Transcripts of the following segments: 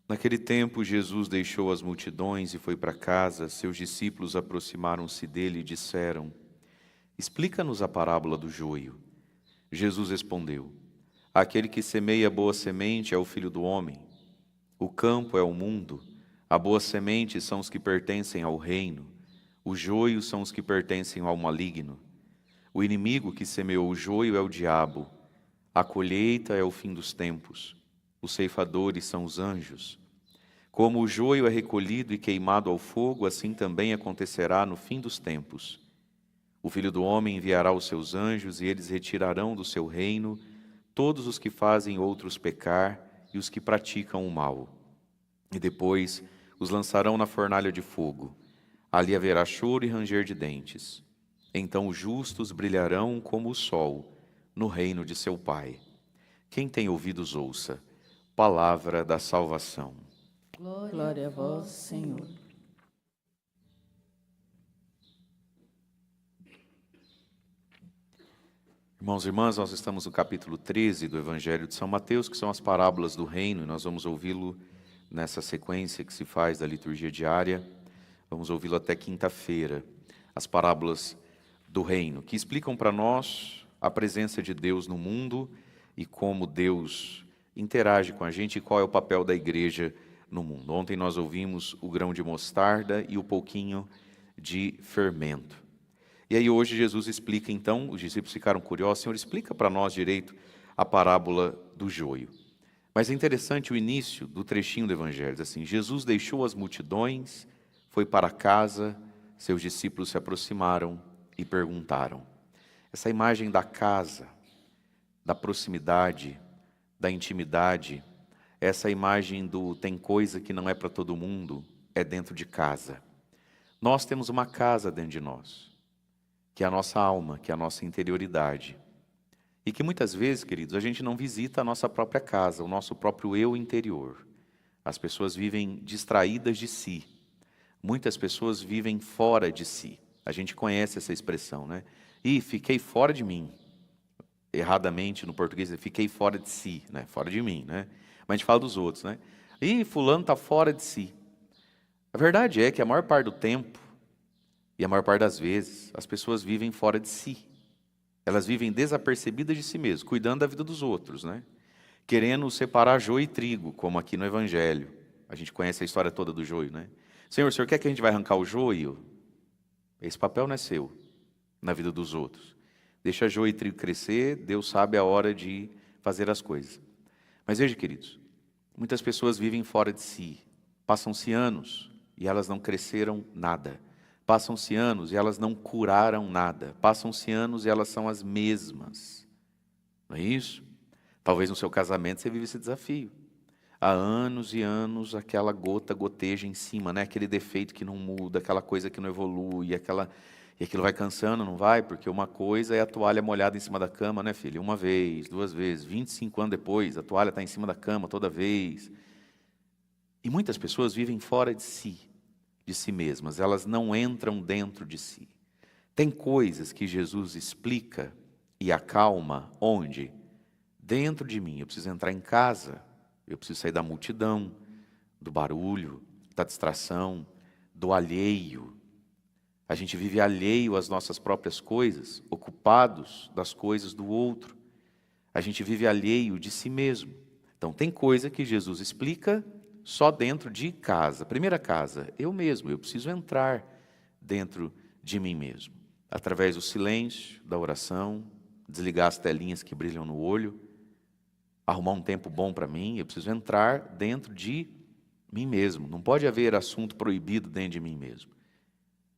Naquele tempo, Jesus deixou as multidões e foi para casa. Seus discípulos aproximaram-se dele e disseram: Explica-nos a parábola do joio. Jesus respondeu: Aquele que semeia boa semente é o Filho do Homem. O campo é o mundo. A boa semente são os que pertencem ao reino. Os joios são os que pertencem ao maligno. O inimigo que semeou o joio é o diabo. A colheita é o fim dos tempos. Os ceifadores são os anjos. Como o joio é recolhido e queimado ao fogo, assim também acontecerá no fim dos tempos. O Filho do Homem enviará os seus anjos, e eles retirarão do seu reino todos os que fazem outros pecar e os que praticam o mal. E depois os lançarão na fornalha de fogo. Ali haverá choro e ranger de dentes. Então os justos brilharão como o sol no reino de seu Pai. Quem tem ouvidos, ouça. Palavra da salvação. Glória a vós, Senhor. Irmãos e irmãs, nós estamos no capítulo 13 do Evangelho de São Mateus, que são as parábolas do reino, e nós vamos ouvi-lo nessa sequência que se faz da liturgia diária. Vamos ouvi-lo até quinta-feira. As parábolas do reino, que explicam para nós a presença de Deus no mundo e como Deus interage com a gente e qual é o papel da igreja no mundo. Ontem nós ouvimos o grão de mostarda e o pouquinho de fermento. E aí hoje Jesus explica, então, os discípulos ficaram curiosos: Senhor, explica para nós direito a parábola do joio. Mas é interessante o início do trechinho do Evangelho, diz assim: Jesus deixou as multidões, foi para casa, seus discípulos se aproximaram e perguntaram. Essa imagem da casa, da proximidade, da intimidade, essa imagem do tem coisa que não é para todo mundo, é dentro de casa. Nós temos uma casa dentro de nós, que é a nossa alma, que é a nossa interioridade. E que muitas vezes, queridos, a gente não visita a nossa própria casa, o nosso próprio eu interior. As pessoas vivem distraídas de si. Muitas pessoas vivem fora de si. A gente conhece essa expressão, né? E fiquei fora de mim. Erradamente no português, fiquei fora de si, né? Fora de mim, né? Mas a gente fala dos outros, né? E fulano está fora de si. A verdade é que a maior parte do tempo, e a maior parte das vezes, as pessoas vivem fora de si. Elas vivem desapercebidas de si mesmas, cuidando da vida dos outros, né? Querendo separar joio e trigo, como aqui no Evangelho. A gente conhece a história toda do joio, né? Senhor, o senhor quer que a gente vai arrancar o joio? Esse papel não é seu, na vida dos outros. Deixa joio e trigo crescer, Deus sabe a hora de fazer as coisas. Mas veja, queridos, muitas pessoas vivem fora de si. Passam-se anos e elas não cresceram nada. Passam-se anos e elas não curaram nada. Passam-se anos e elas são as mesmas. Não é isso? Talvez no seu casamento você vive esse desafio. Há anos e anos aquela gota goteja em cima, né? Aquele defeito que não muda, aquela coisa que não evolui, e aquilo vai cansando, não vai? Porque uma coisa é a toalha molhada em cima da cama, né, filho? Uma vez, duas vezes, 25 anos depois, a toalha está em cima da cama toda vez. E muitas pessoas vivem fora de si mesmas, elas não entram dentro de si. Tem coisas que Jesus explica e acalma onde? Dentro de mim. Eu preciso entrar em casa, eu preciso sair da multidão, do barulho, da distração, do alheio. A gente vive alheio às nossas próprias coisas, ocupados das coisas do outro. A gente vive alheio de si mesmo. Então tem coisa que Jesus explica só dentro de casa. Primeira casa, eu mesmo, eu preciso entrar dentro de mim mesmo. Através do silêncio, da oração, desligar as telinhas que brilham no olho, arrumar um tempo bom para mim, eu preciso entrar dentro de mim mesmo. Não pode haver assunto proibido dentro de mim mesmo.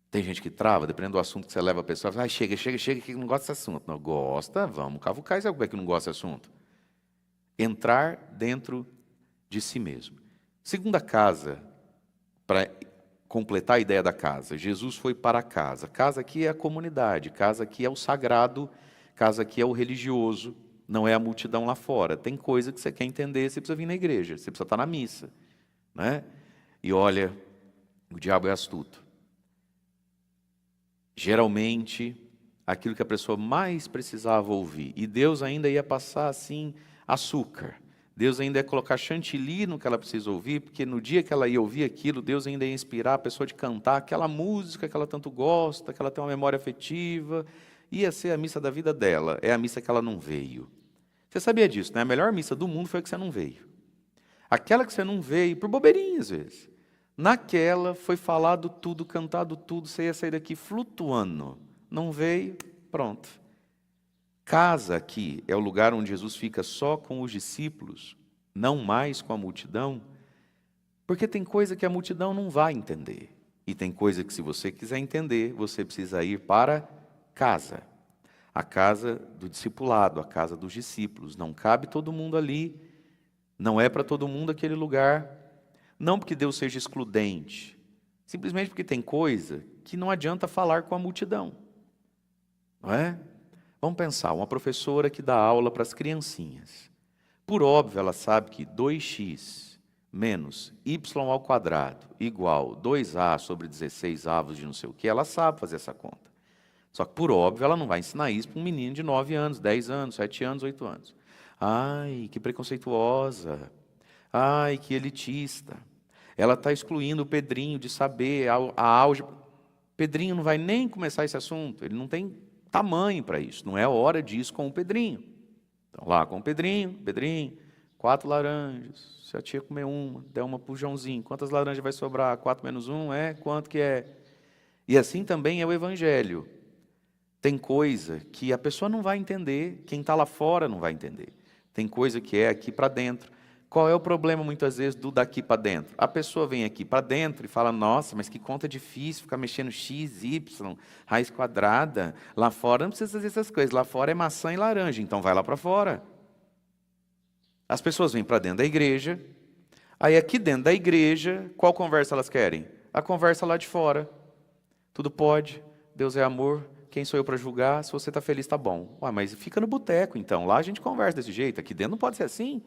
Tem gente que trava, dependendo do assunto que você leva a pessoa, fala, chega, que não gosta desse assunto. Não, gosta, vamos cavucar, e sabe como é que não gosta desse assunto? Entrar dentro de si mesmo. Segunda casa, para completar a ideia da casa, Jesus foi para a casa. Casa aqui é a comunidade, casa aqui é o sagrado, casa aqui é o religioso, não é a multidão lá fora. Tem coisa que você quer entender, você precisa vir na igreja, você precisa estar na missa, né? E olha, o diabo é astuto. Geralmente, aquilo que a pessoa mais precisava ouvir, e Deus ainda ia passar assim, açúcar. Deus ainda ia colocar chantilly no que ela precisa ouvir, porque no dia que ela ia ouvir aquilo, Deus ainda ia inspirar a pessoa de cantar aquela música que ela tanto gosta, que ela tem uma memória afetiva. Ia ser a missa da vida dela, é a missa que ela não veio. Você sabia disso, né? A melhor missa do mundo foi a que você não veio. Aquela que você não veio, por bobeirinha às vezes. Naquela foi falado tudo, cantado tudo, você ia sair daqui flutuando. Não veio, pronto. Casa aqui é o lugar onde Jesus fica só com os discípulos, não mais com a multidão, porque tem coisa que a multidão não vai entender. E tem coisa que, se você quiser entender, você precisa ir para casa. A casa do discipulado, a casa dos discípulos. Não cabe todo mundo ali, não é para todo mundo aquele lugar. Não porque Deus seja excludente, simplesmente porque tem coisa que não adianta falar com a multidão. Não é? Vamos pensar, uma professora que dá aula para as criancinhas. Por óbvio, ela sabe que 2x menos y² igual 2a sobre 16 avos de não sei o que, ela sabe fazer essa conta. Só que, por óbvio, ela não vai ensinar isso para um menino de 9 anos, 10 anos, 7 anos, 8 anos. Ai, que preconceituosa. Ai, que elitista. Ela está excluindo o Pedrinho de saber a álgebra. Pedrinho não vai nem começar esse assunto, ele não tem tamanho para isso, não é hora disso com o Pedrinho. Então, lá com o Pedrinho, 4 laranjas, se a tia comer uma, der uma para o Joãozinho, quantas laranjas vai sobrar? 4 menos 1 é? Quanto que é? E assim também é o Evangelho. Tem coisa que a pessoa não vai entender, quem está lá fora não vai entender. Tem coisa que é aqui para dentro. Qual é o problema, muitas vezes, do daqui para dentro? A pessoa vem aqui para dentro e fala, nossa, mas que conta difícil, ficar mexendo x, y, raiz quadrada. Lá fora não precisa fazer essas coisas, lá fora é maçã e laranja, então vai lá para fora. As pessoas vêm para dentro da igreja, aí aqui dentro da igreja, qual conversa elas querem? A conversa lá de fora. Tudo pode, Deus é amor, quem sou eu para julgar? Se você está feliz, está bom. Ué, mas fica no boteco, então, lá a gente conversa desse jeito, aqui dentro não pode ser assim.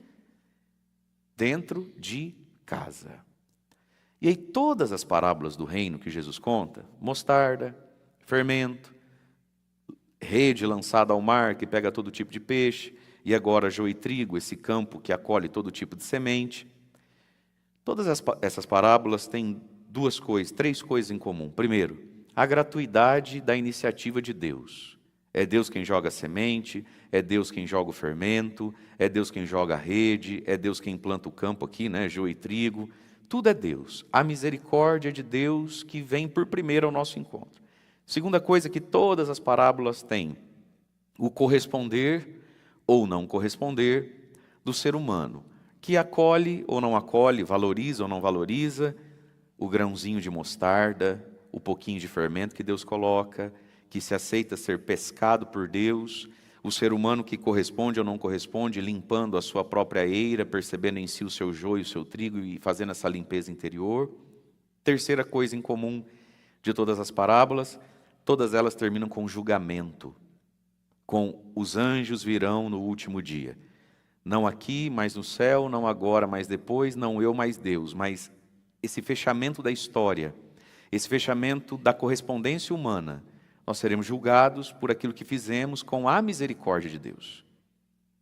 Dentro de casa. E aí todas as parábolas do reino que Jesus conta, mostarda, fermento, rede lançada ao mar que pega todo tipo de peixe, e agora joio e trigo, esse campo que acolhe todo tipo de semente. Todas essas parábolas têm três coisas em comum. Primeiro, a gratuidade da iniciativa de Deus. É Deus quem joga a semente, é Deus quem joga o fermento, é Deus quem joga a rede, é Deus quem planta o campo aqui, né, joio e trigo. Tudo é Deus. A misericórdia de Deus que vem por primeiro ao nosso encontro. Segunda coisa que todas as parábolas têm, o corresponder ou não corresponder do ser humano, que acolhe ou não acolhe, valoriza ou não valoriza o grãozinho de mostarda, o pouquinho de fermento que Deus coloca, que se aceita ser pescado por Deus, o ser humano que corresponde ou não corresponde, limpando a sua própria eira, percebendo em si o seu joio, o seu trigo e fazendo essa limpeza interior. Terceira coisa em comum de todas as parábolas, todas elas terminam com julgamento, com os anjos virão no último dia. Não aqui, mas no céu, não agora, mas depois, não eu, mas Deus. Mas esse fechamento da história, esse fechamento da correspondência humana, nós seremos julgados por aquilo que fizemos com a misericórdia de Deus.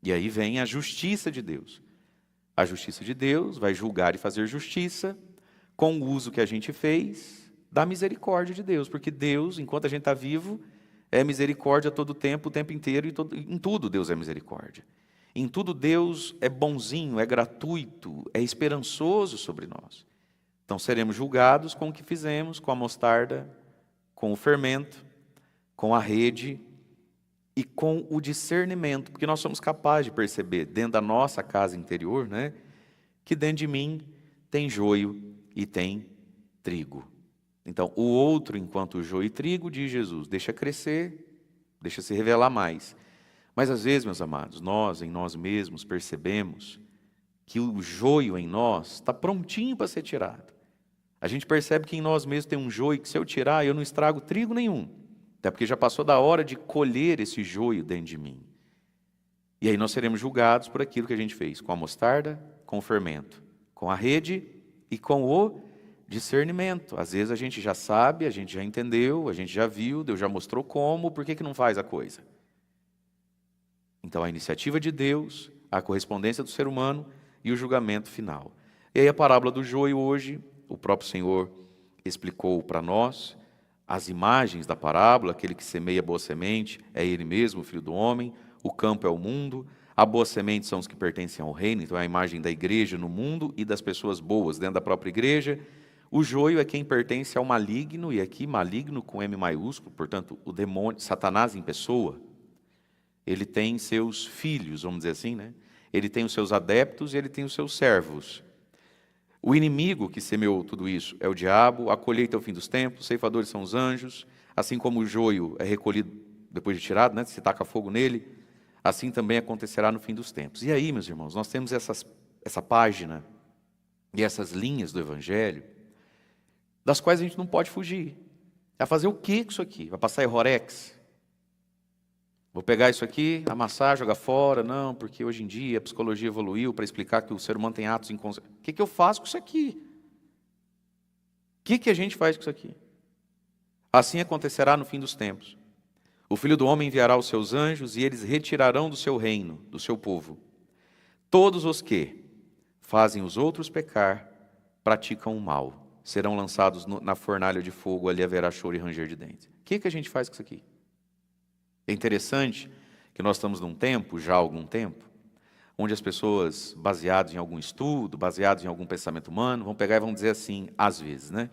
E aí vem a justiça de Deus. A justiça de Deus vai julgar e fazer justiça com o uso que a gente fez da misericórdia de Deus. Porque Deus, enquanto a gente está vivo, é misericórdia todo o tempo inteiro, e em tudo Deus é misericórdia. Em tudo Deus é bonzinho, é gratuito, é esperançoso sobre nós. Então seremos julgados com o que fizemos, com a mostarda, com o fermento, com a rede e com o discernimento, porque nós somos capazes de perceber dentro da nossa casa interior, né, que dentro de mim tem joio e tem trigo. Então, o outro, enquanto joio e trigo, diz Jesus, deixa crescer, deixa se revelar mais. Mas às vezes, meus amados, nós em nós mesmos percebemos que o joio em nós está prontinho para ser tirado. A gente percebe que em nós mesmos tem um joio que, se eu tirar, eu não estrago trigo nenhum. Até porque já passou da hora de colher esse joio dentro de mim. E aí nós seremos julgados por aquilo que a gente fez, com a mostarda, com o fermento, com a rede e com o discernimento. Às vezes a gente já sabe, a gente já entendeu, a gente já viu, Deus já mostrou como, por que não faz a coisa? Então a iniciativa de Deus, a correspondência do ser humano e o julgamento final. E aí a parábola do joio hoje, o próprio Senhor explicou para nós as imagens da parábola. Aquele que semeia boa semente é ele mesmo, o Filho do Homem, o campo é o mundo, a boa semente são os que pertencem ao reino, então é a imagem da igreja no mundo e das pessoas boas dentro da própria igreja. O joio é quem pertence ao maligno, e aqui maligno com M maiúsculo, portanto o demônio, Satanás em pessoa. Ele tem seus filhos, vamos dizer assim, né? Ele tem os seus adeptos e ele tem os seus servos. O inimigo que semeou tudo isso é o diabo, a colheita é o fim dos tempos, os ceifadores são os anjos, assim como o joio é recolhido depois de tirado, né? Se taca fogo nele, assim também acontecerá no fim dos tempos. E aí, meus irmãos, nós temos essa página e essas linhas do Evangelho, das quais a gente não pode fugir. Vai fazer o que com isso aqui? Vai passar Rorex? Vou pegar isso aqui, amassar, jogar fora? Não, porque hoje em dia a psicologia evoluiu para explicar que o ser humano tem atos inconscientes. O que eu faço com isso aqui? O que a gente faz com isso aqui? Assim acontecerá no fim dos tempos. O Filho do Homem enviará os seus anjos e eles retirarão do seu reino, do seu povo, todos os que fazem os outros pecar, praticam o mal. Serão lançados na fornalha de fogo, ali haverá choro e ranger de dentes. O que a gente faz com isso aqui? É interessante que nós estamos num tempo, já há algum tempo, onde as pessoas, baseadas em algum estudo, baseadas em algum pensamento humano, vão pegar e vão dizer assim, às vezes, né?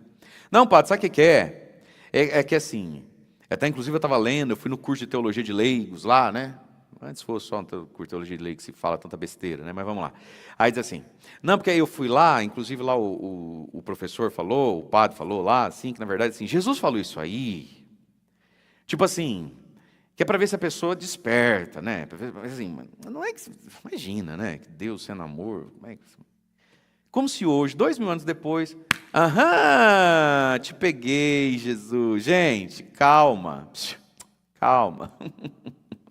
Não, padre, sabe o que é? É que assim, até inclusive eu estava lendo, eu fui no curso de teologia de leigos lá, né? Antes fosse só um curso de teologia de leigos que se fala tanta besteira, né? Mas vamos lá. Aí diz assim, não, porque aí eu fui lá, inclusive lá o professor falou, o padre falou lá, assim, que na verdade, assim, Jesus falou isso aí. Tipo assim, que é para ver se a pessoa desperta, né? Assim, não é que, imagina, né? Que Deus sendo amor, como se hoje, 2000 anos depois, aham, te peguei, Jesus. Gente, calma, calma.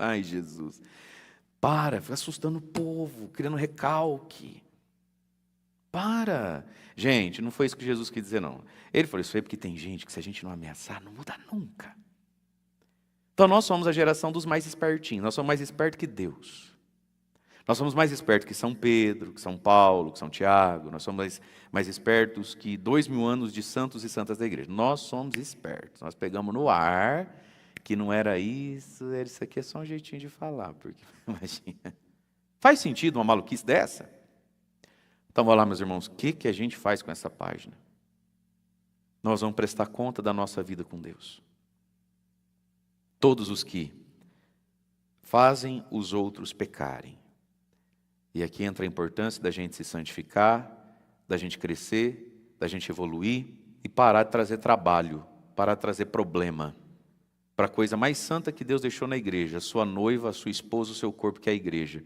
Ai, Jesus. Fica assustando o povo, criando recalque. Para. Gente, não foi isso que Jesus quis dizer, não. Ele falou, isso aí porque tem gente que se a gente não ameaçar, não muda nunca. Então nós somos a geração dos mais espertinhos, nós somos mais espertos que Deus. Nós somos mais espertos que São Pedro, que São Paulo, que São Tiago, nós somos mais espertos que 2000 anos de santos e santas da igreja. Nós somos espertos, nós pegamos no ar que não era isso aqui é só um jeitinho de falar, porque imagina. Faz sentido uma maluquice dessa? Então vamos lá, meus irmãos, o que a gente faz com essa página? Nós vamos prestar conta da nossa vida com Deus. Todos os que fazem os outros pecarem. E aqui entra a importância da gente se santificar, da gente crescer, da gente evoluir e parar de trazer trabalho, parar de trazer problema para a coisa mais santa que Deus deixou na igreja, a sua noiva, a sua esposa, o seu corpo, que é a igreja.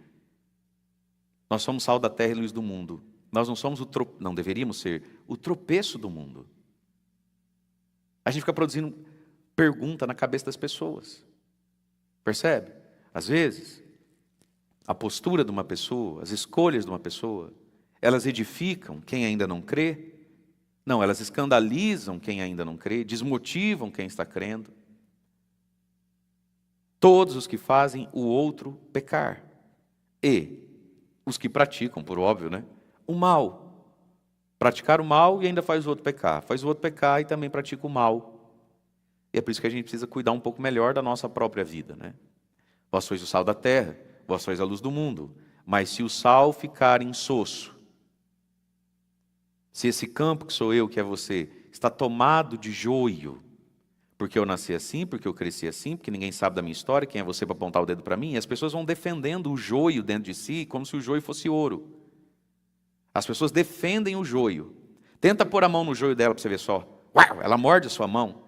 Nós somos sal da terra e luz do mundo. Nós não somos não deveríamos ser o tropeço do mundo. A gente fica produzindo pergunta na cabeça das pessoas. Percebe? Às vezes, a postura de uma pessoa, as escolhas de uma pessoa, elas edificam quem ainda não crê. Não, elas escandalizam quem ainda não crê, desmotivam quem está crendo. Todos os que fazem o outro pecar. E os que praticam, por óbvio, né? O mal. Praticar o mal e ainda faz o outro pecar. Faz o outro pecar e também pratica o mal. E é por isso que a gente precisa cuidar um pouco melhor da nossa própria vida, né? Vós sois o sal da terra, vós sois a luz do mundo. Mas se o sal ficar insosso, se esse campo que sou eu, que é você, está tomado de joio, porque eu nasci assim, porque eu cresci assim, porque ninguém sabe da minha história, quem é você para apontar o dedo para mim? E as pessoas vão defendendo o joio dentro de si, como se o joio fosse ouro. As pessoas defendem o joio. Tenta pôr a mão no joio dela para você ver só. Uau, ela morde a sua mão.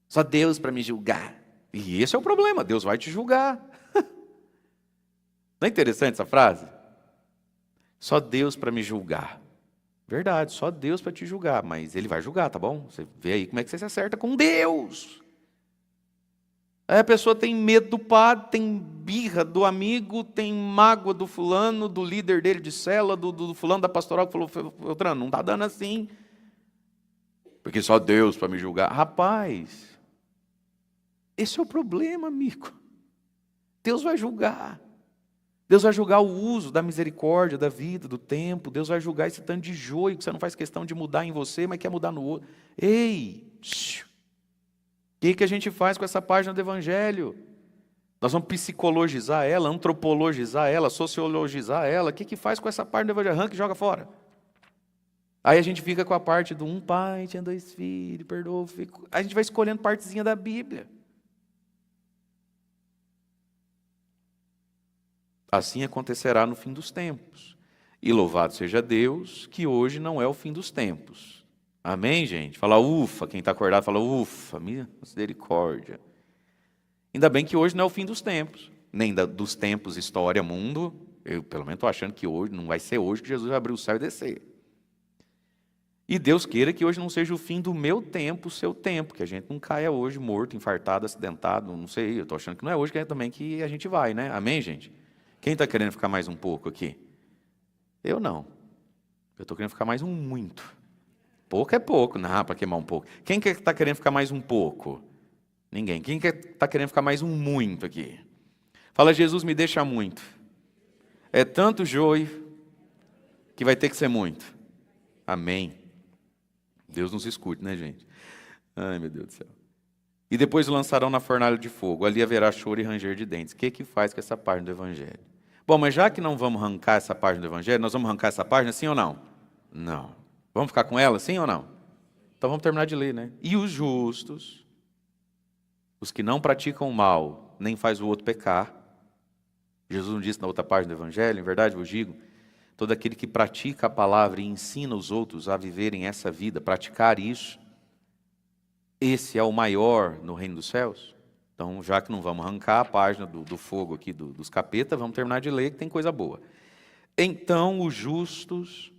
Só Deus para me julgar. E esse é o problema, Deus vai te julgar. Não é interessante essa frase? Só Deus para me julgar. Verdade, só Deus para te julgar, mas Ele vai julgar, tá bom? Você vê aí como é que você se acerta com Deus. Aí a pessoa tem medo do padre, tem birra do amigo, tem mágoa do fulano, do líder dele de cela, do fulano da pastoral que falou, Feltrano, não está dando assim. Porque só Deus para me julgar. Rapaz, esse é o problema, amigo. Deus vai julgar. Deus vai julgar o uso da misericórdia, da vida, do tempo. Deus vai julgar esse tanto de joio que você não faz questão de mudar em você, mas quer mudar no outro. Ei! O que a gente faz com essa página do Evangelho? Nós vamos psicologizar ela, antropologizar ela, sociologizar ela. O que faz com essa página do Evangelho? Arranca e joga fora. Aí a gente fica com a parte do um pai tinha 2 filhos, perdoa o filho. A gente vai escolhendo partezinha da Bíblia. Assim acontecerá no fim dos tempos. E louvado seja Deus, que hoje não é o fim dos tempos. Amém, gente? Fala ufa, quem está acordado fala ufa, misericórdia. Ainda bem que hoje não é o fim dos tempos, nem dos tempos, história, mundo. Eu pelo menos estou achando que hoje, não vai ser hoje que Jesus vai abrir o céu e descer. E Deus queira que hoje não seja o fim do meu tempo, o seu tempo, que a gente não caia hoje morto, infartado, acidentado, não sei, eu estou achando que não é hoje que é também que a gente vai, né? Amém, gente? Quem está querendo ficar mais um pouco aqui? Eu não. Eu estou querendo ficar mais um muito. Pouco é pouco, não, para queimar um pouco. Quem que está querendo ficar mais um pouco? Ninguém. Quem que está querendo ficar mais um muito aqui? Fala, Jesus, me deixa muito. É tanto joio que vai ter que ser muito. Amém. Deus nos escute, né, gente? Ai, meu Deus do céu. E depois o lançarão na fornalha de fogo. Ali haverá choro e ranger de dentes. O que faz com essa página do Evangelho? Bom, mas já que não vamos arrancar essa página do Evangelho, nós vamos arrancar essa página, sim ou não? Não. Vamos ficar com ela, sim ou não? Então vamos terminar de ler, né? E os justos, os que não praticam o mal, nem faz o outro pecar. Jesus não disse na outra página do Evangelho, em verdade vos digo, todo aquele que pratica a palavra e ensina os outros a viverem essa vida, praticar isso, esse é o maior no reino dos céus. Então, já que não vamos arrancar a página do fogo aqui, dos capetas, vamos terminar de ler, que tem coisa boa. Então os justos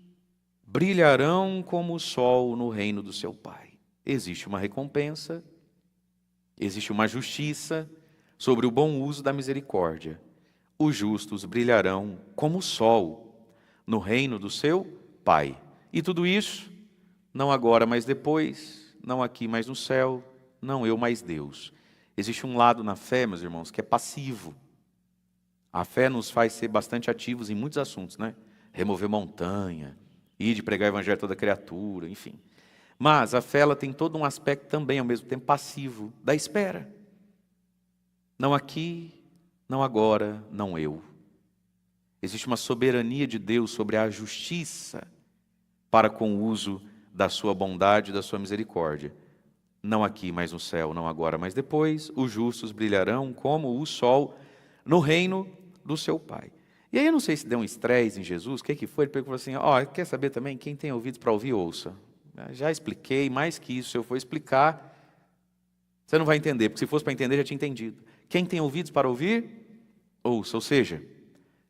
brilharão como o sol no reino do seu Pai. Existe uma recompensa, existe uma justiça sobre o bom uso da misericórdia. Os justos brilharão como o sol no reino do seu Pai. E tudo isso, não agora, mas depois, não aqui, mas no céu, não eu, mas Deus. Existe um lado na fé, meus irmãos, que é passivo. A fé nos faz ser bastante ativos em muitos assuntos, né? Remover montanha, ir de pregar o evangelho a toda criatura, enfim. Mas a fé ela tem todo um aspecto também, ao mesmo tempo, passivo, da espera. Não aqui, não agora, não eu. Existe uma soberania de Deus sobre a justiça para com o uso da sua bondade e da sua misericórdia. Não aqui, mas no céu, não agora, mas depois, os justos brilharão como o sol no reino do seu Pai. E aí eu não sei se deu um estresse em Jesus, o que foi? Ele perguntou assim, quer saber também? Quem tem ouvidos para ouvir, ouça. Já expliquei, mais que isso, se eu for explicar, você não vai entender, porque se fosse para entender, já tinha entendido. Quem tem ouvidos para ouvir, ouça. Ou seja,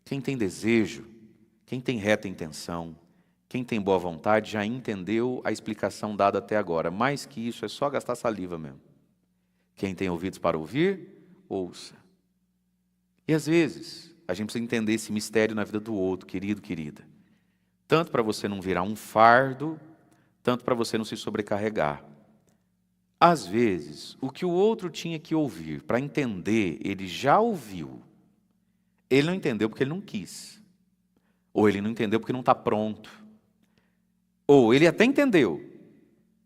quem tem desejo, quem tem reta intenção, quem tem boa vontade já entendeu a explicação dada até agora. Mais que isso, é só gastar saliva mesmo. Quem tem ouvidos para ouvir, ouça. E às vezes, a gente precisa entender esse mistério na vida do outro, querido, querida. Tanto para você não virar um fardo, tanto para você não se sobrecarregar. Às vezes, o que o outro tinha que ouvir, para entender, ele já ouviu. Ele não entendeu porque ele não quis. Ou ele não entendeu porque não está pronto. Ou ele até entendeu,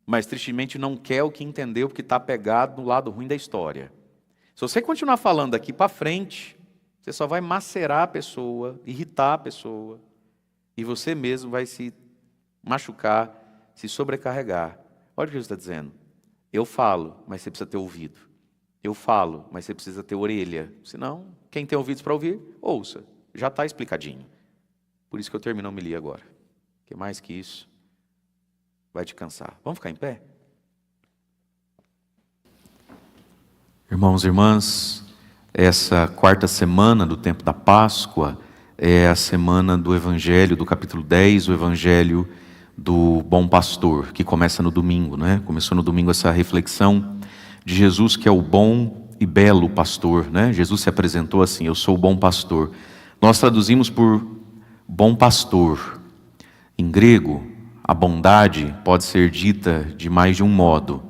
mas tristemente não quer o que entendeu porque está pegado no lado ruim da história. Se você continuar falando daqui para frente, você só vai macerar a pessoa, irritar a pessoa, e você mesmo vai se machucar, se sobrecarregar. Olha o que Jesus está dizendo. Eu falo, mas você precisa ter ouvido. Eu falo, mas você precisa ter orelha. Senão, quem tem ouvidos para ouvir, ouça. Já está explicadinho. Por isso que eu termino a homilia agora. Porque mais que isso, vai te cansar. Vamos ficar em pé? Irmãos e irmãs, essa quarta semana do tempo da Páscoa é a semana do Evangelho, do capítulo 10, o Evangelho do Bom Pastor, que começa no domingo, né? Começou no domingo essa reflexão de Jesus, que é o bom e belo pastor, né? Jesus se apresentou assim, eu sou o bom pastor. Nós traduzimos por bom pastor. Em grego, a bondade pode ser dita de mais de um modo.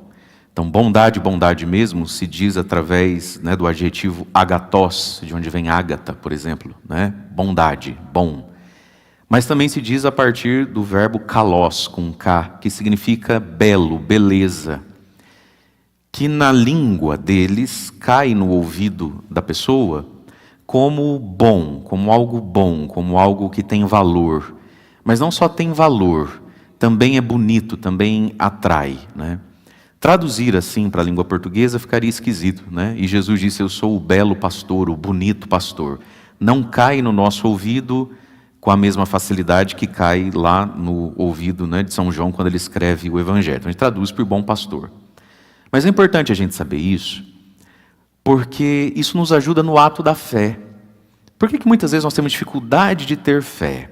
Então, bondade, bondade mesmo, se diz através, né, do adjetivo agathos, de onde vem ágata, por exemplo, né? Bondade, bom. Mas também se diz a partir do verbo kalos, com K, que significa belo, beleza, que na língua deles cai no ouvido da pessoa como bom, como algo que tem valor. Mas não só tem valor, também é bonito, também atrai, né? Traduzir assim para a língua portuguesa ficaria esquisito, né? E Jesus disse: eu sou o belo pastor, o bonito pastor. Não cai no nosso ouvido com a mesma facilidade que cai lá no ouvido, né, de São João quando ele escreve o Evangelho. Então, a gente traduz por bom pastor. Mas é importante a gente saber isso, porque isso nos ajuda no ato da fé. Por que muitas vezes nós temos dificuldade de ter fé?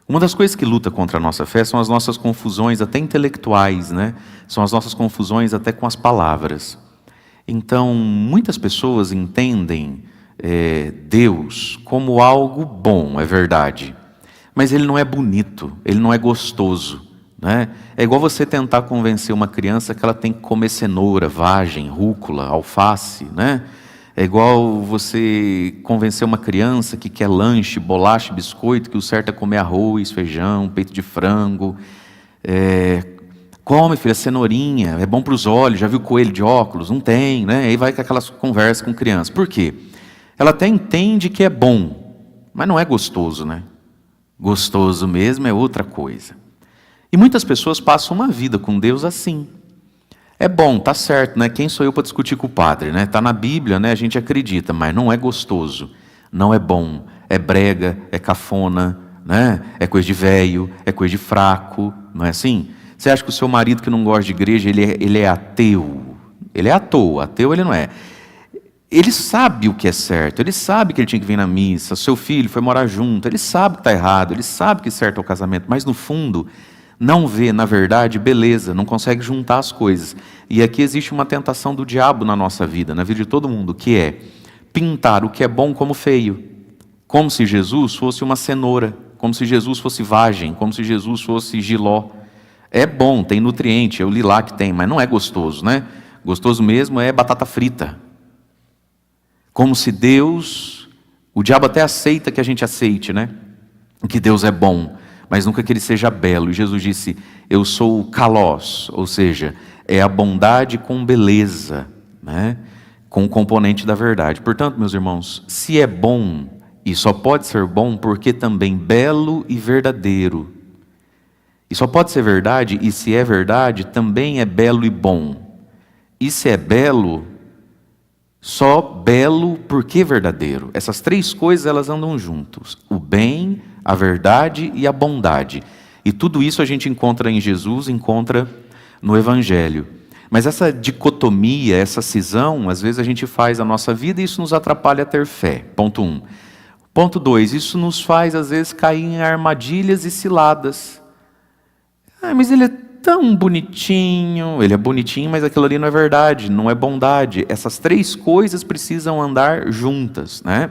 Uma das coisas que luta contra a nossa fé são as nossas confusões, até intelectuais, né? São as nossas confusões até com as palavras. Então, muitas pessoas entendem Deus como algo bom, é verdade. Mas ele não é bonito, ele não é gostoso, né? É igual você tentar convencer uma criança que ela tem que comer cenoura, vagem, rúcula, alface, né? É igual você convencer uma criança que quer lanche, bolacha, biscoito, que o certo é comer arroz, feijão, peito de frango. Come, filha, cenourinha, é bom para os olhos, já viu coelho de óculos? Não tem, né? Aí vai com aquelas conversas com criança. Por quê? Ela até entende que é bom, mas não é gostoso, né? Gostoso mesmo é outra coisa. E muitas pessoas passam uma vida com Deus assim. É bom, tá certo, né? Quem sou eu para discutir com o padre, né? Tá na Bíblia, né? A gente acredita, mas não é gostoso, não é bom, é brega, é cafona, né? É coisa de velho, é coisa de fraco, não é assim? Você acha que o seu marido que não gosta de igreja, ele é ateu? Ele é ateu ele não é. Ele sabe o que é certo, ele sabe que ele tinha que vir na missa, seu filho foi morar junto, ele sabe que está errado, ele sabe que certo é o casamento, mas no fundo não vê, na verdade, beleza, não consegue juntar as coisas. E aqui existe uma tentação do diabo na nossa vida, na vida de todo mundo, que é pintar o que é bom como feio, como se Jesus fosse uma cenoura, como se Jesus fosse vagem, como se Jesus fosse jiló. É bom, tem nutriente, é o lilá que tem, mas não é gostoso, né? Gostoso mesmo é batata frita. Como se Deus, o diabo até aceita que a gente aceite, né? Que Deus é bom, mas nunca que ele seja belo. E Jesus disse: eu sou o kalos, ou seja, é a bondade com beleza, né? Com o componente da verdade. Portanto, meus irmãos, se é bom, e só pode ser bom porque também belo e verdadeiro. E só pode ser verdade, e se é verdade, também é belo e bom. E se é belo, só belo porque verdadeiro. Essas três coisas, elas andam juntos: o bem, a verdade e a bondade. E tudo isso a gente encontra em Jesus, encontra no Evangelho. Mas essa dicotomia, essa cisão, às vezes a gente faz na nossa vida e isso nos atrapalha a ter fé. Ponto 1. Ponto 2, isso nos faz às vezes cair em armadilhas e ciladas. Mas ele é tão bonitinho, ele é bonitinho, mas aquilo ali não é verdade, não é bondade. Essas três coisas precisam andar juntas, né?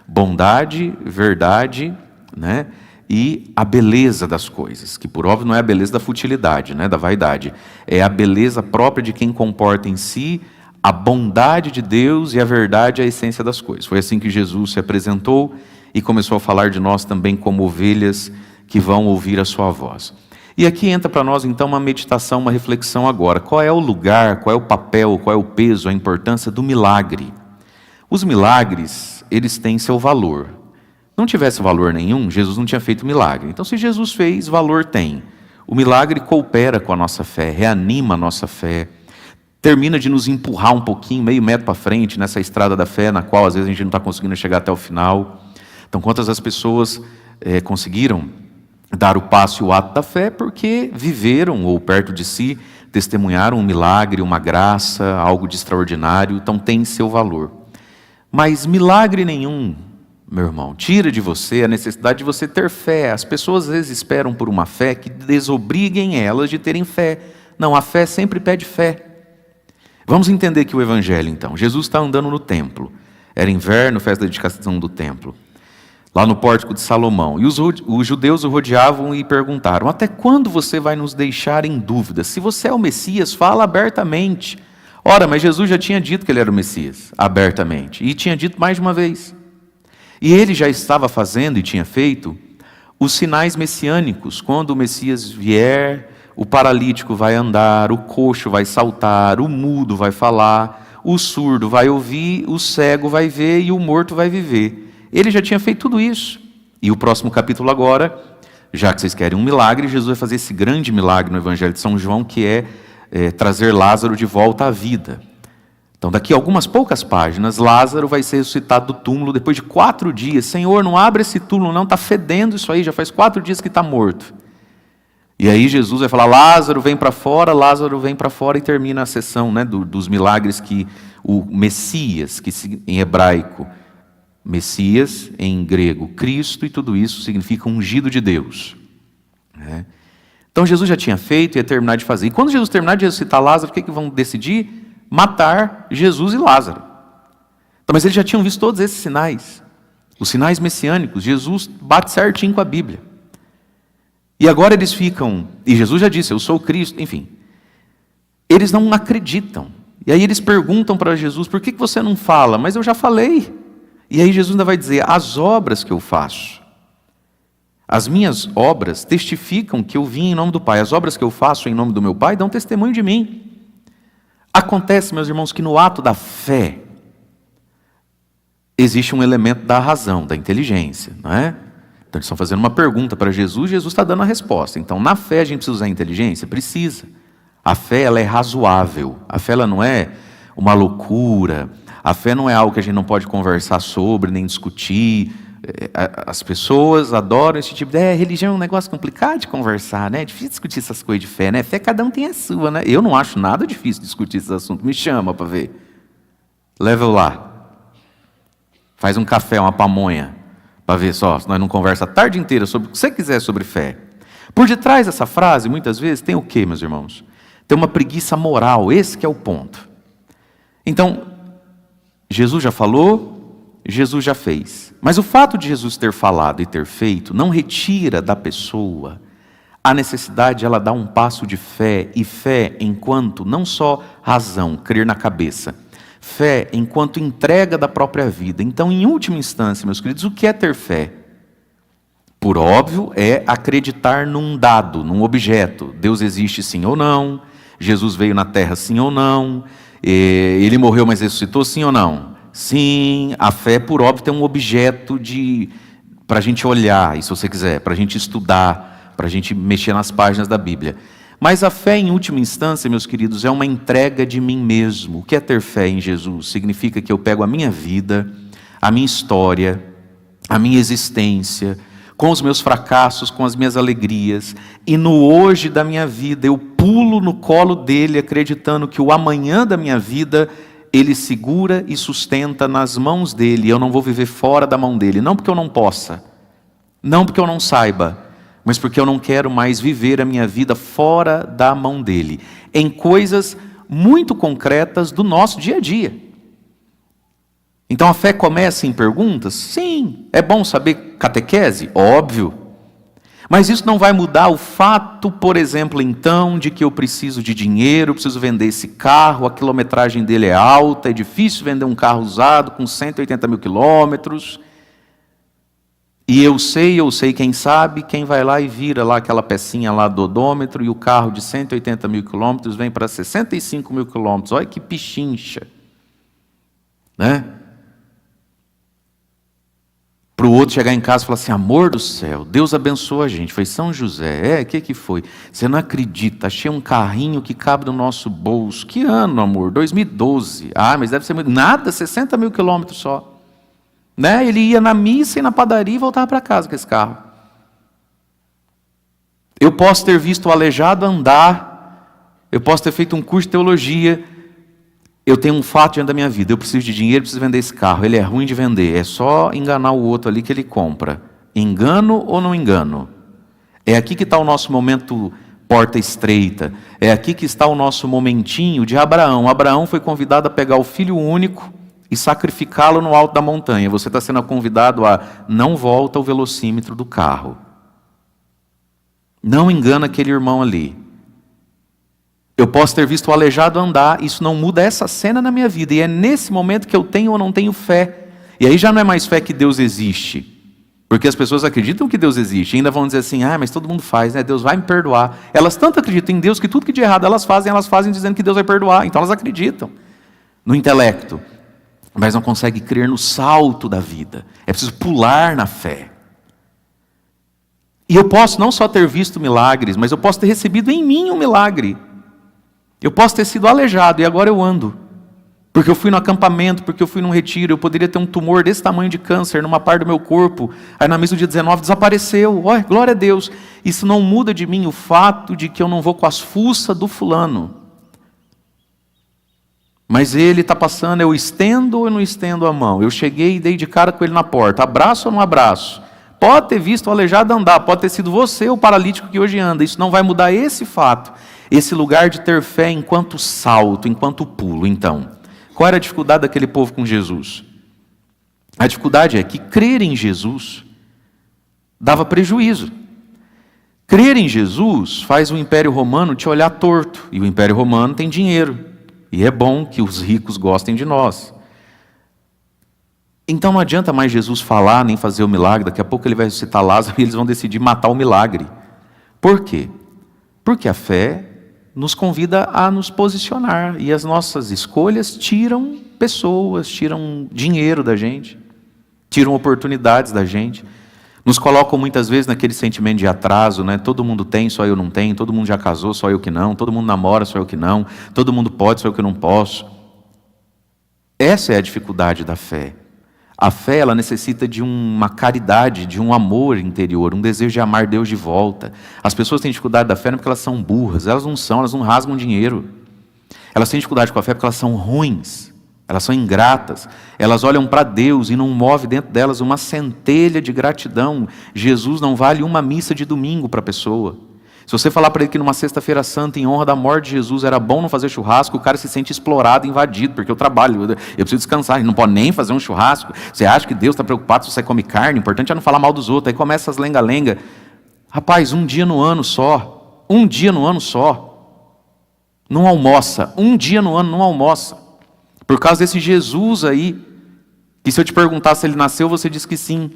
Bondade, verdade, né? E a beleza das coisas, que por óbvio não é a beleza da futilidade, né? Da vaidade. É a beleza própria de quem comporta em si a bondade de Deus e a verdade, a essência das coisas. Foi assim que Jesus se apresentou e começou a falar de nós também como ovelhas que vão ouvir a sua voz. E aqui entra para nós então uma meditação, uma reflexão agora. Qual é o lugar, qual é o papel, qual é o peso, a importância do milagre? Os milagres, eles têm seu valor. Não tivesse valor nenhum, Jesus não tinha feito milagre. Então, se Jesus fez, valor tem. O milagre coopera com a nossa fé, reanima a nossa fé, termina de nos empurrar um pouquinho, meio metro para frente, nessa estrada da fé, na qual às vezes a gente não está conseguindo chegar até o final. Então, quantas as pessoas conseguiram dar o passo e o ato da fé porque viveram, ou perto de si, testemunharam um milagre, uma graça, algo de extraordinário, então tem seu valor. Mas milagre nenhum, meu irmão, tira de você a necessidade de você ter fé. As pessoas às vezes esperam por uma fé que desobriguem elas de terem fé. Não, a fé sempre pede fé. Vamos entender aqui o Evangelho então. Jesus está andando no templo. Era inverno, festa da dedicação do templo, lá no pórtico de Salomão. E os judeus o rodeavam e perguntaram: até quando você vai nos deixar em dúvida? Se você é o Messias, fala abertamente. Ora, mas Jesus já tinha dito que ele era o Messias, abertamente, e tinha dito mais de uma vez. E ele já estava fazendo e tinha feito os sinais messiânicos. Quando o Messias vier, o paralítico vai andar, o coxo vai saltar, o mudo vai falar, o surdo vai ouvir, o cego vai ver e o morto vai viver. Ele já tinha feito tudo isso. E o próximo capítulo agora, já que vocês querem um milagre, Jesus vai fazer esse grande milagre no Evangelho de São João, que é trazer Lázaro de volta à vida. Então, daqui a algumas poucas páginas, Lázaro vai ser ressuscitado do túmulo depois de 4 dias. Senhor, não abre esse túmulo não, está fedendo isso aí, já faz 4 dias que está morto. E aí Jesus vai falar, Lázaro vem para fora, e termina a sessão, né, dos milagres que o Messias, que em hebraico, Messias, em grego, Cristo, e tudo isso significa ungido de Deus. Né? Então Jesus já tinha feito e ia terminar de fazer. E quando Jesus terminar de ressuscitar Lázaro, o que vão decidir? Matar Jesus e Lázaro. Então, mas eles já tinham visto todos esses sinais. Os sinais messiânicos. Jesus bate certinho com a Bíblia. E agora eles ficam... E Jesus já disse, eu sou o Cristo. Enfim. Eles não acreditam. E aí eles perguntam para Jesus, por que você não fala? Mas eu já falei. E aí Jesus ainda vai dizer, as obras que eu faço. As minhas obras testificam que eu vim em nome do Pai. As obras que eu faço em nome do meu Pai dão testemunho de mim. Acontece, meus irmãos, que no ato da fé existe um elemento da razão, da inteligência, não é? Então eles estão fazendo uma pergunta para Jesus, Jesus está dando a resposta. Então na fé a gente precisa usar a inteligência? Precisa. A fé ela é razoável, a fé ela não é uma loucura, a fé não é algo que a gente não pode conversar sobre, nem discutir. As pessoas adoram esse tipo de... religião é um negócio complicado de conversar, né? É difícil discutir essas coisas de fé, né? Fé cada um tem a sua, né? Eu não acho nada difícil discutir esses assuntos. Me chama para ver. Leva eu lá. Faz um café, uma pamonha, para ver só, se nós não conversamos a tarde inteira sobre o que você quiser sobre fé. Por detrás dessa frase, muitas vezes, tem o quê, meus irmãos? Tem uma preguiça moral, esse que é o ponto. Então, Jesus já falou... Jesus já fez. Mas o fato de Jesus ter falado e ter feito não retira da pessoa a necessidade de ela dar um passo de fé, e fé enquanto não só razão, crer na cabeça, fé enquanto entrega da própria vida. Então, em última instância, meus queridos, o que é ter fé? Por óbvio, é acreditar num dado, num objeto. Deus existe sim ou não, Jesus veio na terra sim ou não, ele morreu mas ressuscitou sim ou não. Sim, a fé, por óbvio, tem um objeto para a gente olhar, e se você quiser, para a gente estudar, para a gente mexer nas páginas da Bíblia. Mas a fé, em última instância, meus queridos, é uma entrega de mim mesmo. O que é ter fé em Jesus? Significa que eu pego a minha vida, a minha história, a minha existência, com os meus fracassos, com as minhas alegrias, e no hoje da minha vida eu pulo no colo dele, acreditando que o amanhã da minha vida... Ele segura e sustenta nas mãos dele, eu não vou viver fora da mão dele, não porque eu não possa, não porque eu não saiba, mas porque eu não quero mais viver a minha vida fora da mão dele, em coisas muito concretas do nosso dia a dia. Então a fé começa em perguntas? Sim. É bom saber catequese? Óbvio. Mas isso não vai mudar o fato, por exemplo, então, de que eu preciso de dinheiro, preciso vender esse carro, a quilometragem dele é alta, é difícil vender um carro usado com 180 mil quilômetros. E eu sei, quem sabe, quem vai lá e vira lá aquela pecinha lá do odômetro e o carro de 180 mil quilômetros vem para 65 mil quilômetros. Olha que pichincha. Né? Para o outro chegar em casa e falar assim, amor do céu, Deus abençoou a gente, foi São José, o que foi? Você não acredita, achei um carrinho que cabe no nosso bolso. Que ano, amor? 2012. Ah, mas deve ser muito... Nada, 60 mil quilômetros só. Né? Ele ia na missa e na padaria e voltava para casa com esse carro. Eu posso ter visto o aleijado andar, eu posso ter feito um curso de teologia, eu tenho um fato diante da minha vida, eu preciso de dinheiro, preciso vender esse carro, ele é ruim de vender, é só enganar o outro ali que ele compra. Engano ou não engano? É aqui que está o nosso momento porta estreita, é aqui que está o nosso momentinho de Abraão. Abraão foi convidado a pegar o filho único e sacrificá-lo no alto da montanha. Você está sendo convidado a não volta o velocímetro do carro. Não engana aquele irmão ali. Eu posso ter visto o aleijado andar, isso não muda essa cena na minha vida. E é nesse momento que eu tenho ou não tenho fé. E aí já não é mais fé que Deus existe. Porque as pessoas acreditam que Deus existe. E ainda vão dizer assim, mas todo mundo faz, né? Deus vai me perdoar. Elas tanto acreditam em Deus que tudo que de errado elas fazem dizendo que Deus vai perdoar. Então elas acreditam no intelecto. Mas não conseguem crer no salto da vida. É preciso pular na fé. E eu posso não só ter visto milagres, mas eu posso ter recebido em mim um milagre. Eu posso ter sido aleijado e agora eu ando. Porque eu fui no acampamento, porque eu fui num retiro, eu poderia ter um tumor desse tamanho de câncer numa parte do meu corpo. Aí na missa do dia 19 desapareceu. Olha, glória a Deus. Isso não muda de mim o fato de que eu não vou com as fuças do fulano. Mas ele está passando, eu estendo ou eu não estendo a mão? Eu cheguei e dei de cara com ele na porta. Abraço ou não abraço? Pode ter visto o aleijado andar, pode ter sido você o paralítico que hoje anda. Isso não vai mudar esse fato. Esse lugar de ter fé enquanto salto, enquanto pulo. Então, qual era a dificuldade daquele povo com Jesus? A dificuldade é que crer em Jesus dava prejuízo. Crer em Jesus faz o Império Romano te olhar torto. E o Império Romano tem dinheiro. E é bom que os ricos gostem de nós. Então não adianta mais Jesus falar, nem fazer o milagre. Daqui a pouco ele vai ressuscitar Lázaro e eles vão decidir matar o milagre. Por quê? Porque a fé nos convida a nos posicionar. E as nossas escolhas tiram pessoas, tiram dinheiro da gente, tiram oportunidades da gente. Nos colocam muitas vezes naquele sentimento de atraso, né? Todo mundo tem, só eu não tenho. Todo mundo já casou, só eu que não. Todo mundo namora, só eu que não. Todo mundo pode, só eu que não posso. Essa é a dificuldade da fé. A fé, ela necessita de uma caridade, de um amor interior, um desejo de amar Deus de volta. As pessoas têm dificuldade da fé não porque elas são burras, elas não rasgam dinheiro. Elas têm dificuldade com a fé porque elas são ruins, elas são ingratas. Elas olham para Deus e não move dentro delas uma centelha de gratidão. Jesus não vale uma missa de domingo para a pessoa. Se você falar para ele que numa sexta-feira santa, em honra da morte de Jesus, era bom não fazer churrasco, o cara se sente explorado, invadido, porque eu trabalho, eu preciso descansar, ele não pode nem fazer um churrasco. Você acha que Deus está preocupado se você come carne? O importante é não falar mal dos outros. Aí começa as lenga-lenga. Rapaz, um dia no ano só. Não almoça. Um dia no ano não almoça. Por causa desse Jesus aí, que se eu te perguntar se ele nasceu, você diz que sim.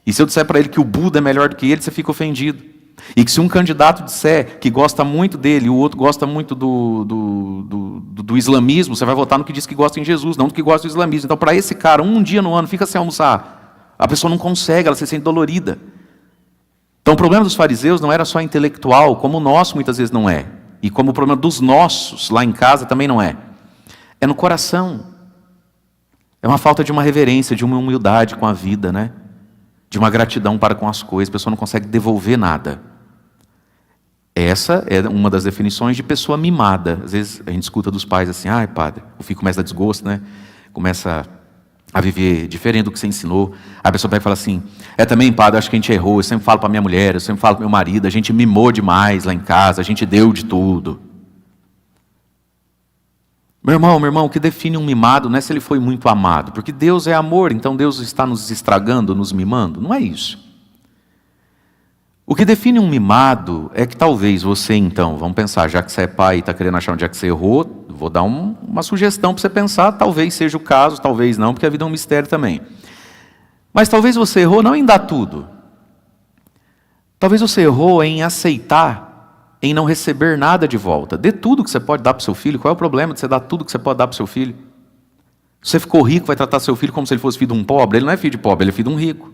E se eu disser para ele que o Buda é melhor do que ele, você fica ofendido. E que se um candidato disser que gosta muito dele e o outro gosta muito do islamismo, você vai votar no que diz que gosta em Jesus, não no que gosta do islamismo. Então, para esse cara, um dia no ano, fica sem almoçar. A pessoa não consegue, ela se sente dolorida. Então, o problema dos fariseus não era só intelectual, como o nosso muitas vezes não é. E como o problema dos nossos, lá em casa, também não é. É no coração. É uma falta de uma reverência, de uma humildade com a vida, né? De uma gratidão para com as coisas. A pessoa não consegue devolver nada. Essa é uma das definições de pessoa mimada. Às vezes a gente escuta dos pais assim, ai padre, o filho começa a dar desgosto, né? Começa a viver diferente do que você ensinou. Aí a pessoa pega e fala assim, também padre, acho que a gente errou, eu sempre falo para minha mulher, eu sempre falo para meu marido, a gente mimou demais lá em casa, a gente deu de tudo. Meu irmão, o que define um mimado não é se ele foi muito amado, porque Deus é amor, então Deus está nos estragando, nos mimando. Não é isso. O que define um mimado é que talvez você então, vamos pensar, já que você é pai e está querendo achar onde é que você errou, vou dar uma sugestão para você pensar, talvez seja o caso, talvez não, porque a vida é um mistério também. Mas talvez você errou não em dar tudo. Talvez você errou em aceitar, em não receber nada de volta. Dê tudo que você pode dar para o seu filho. Qual é o problema de você dar tudo que você pode dar para o seu filho? Se você ficou rico, vai tratar seu filho como se ele fosse filho de um pobre. Ele não é filho de pobre, ele é filho de um rico.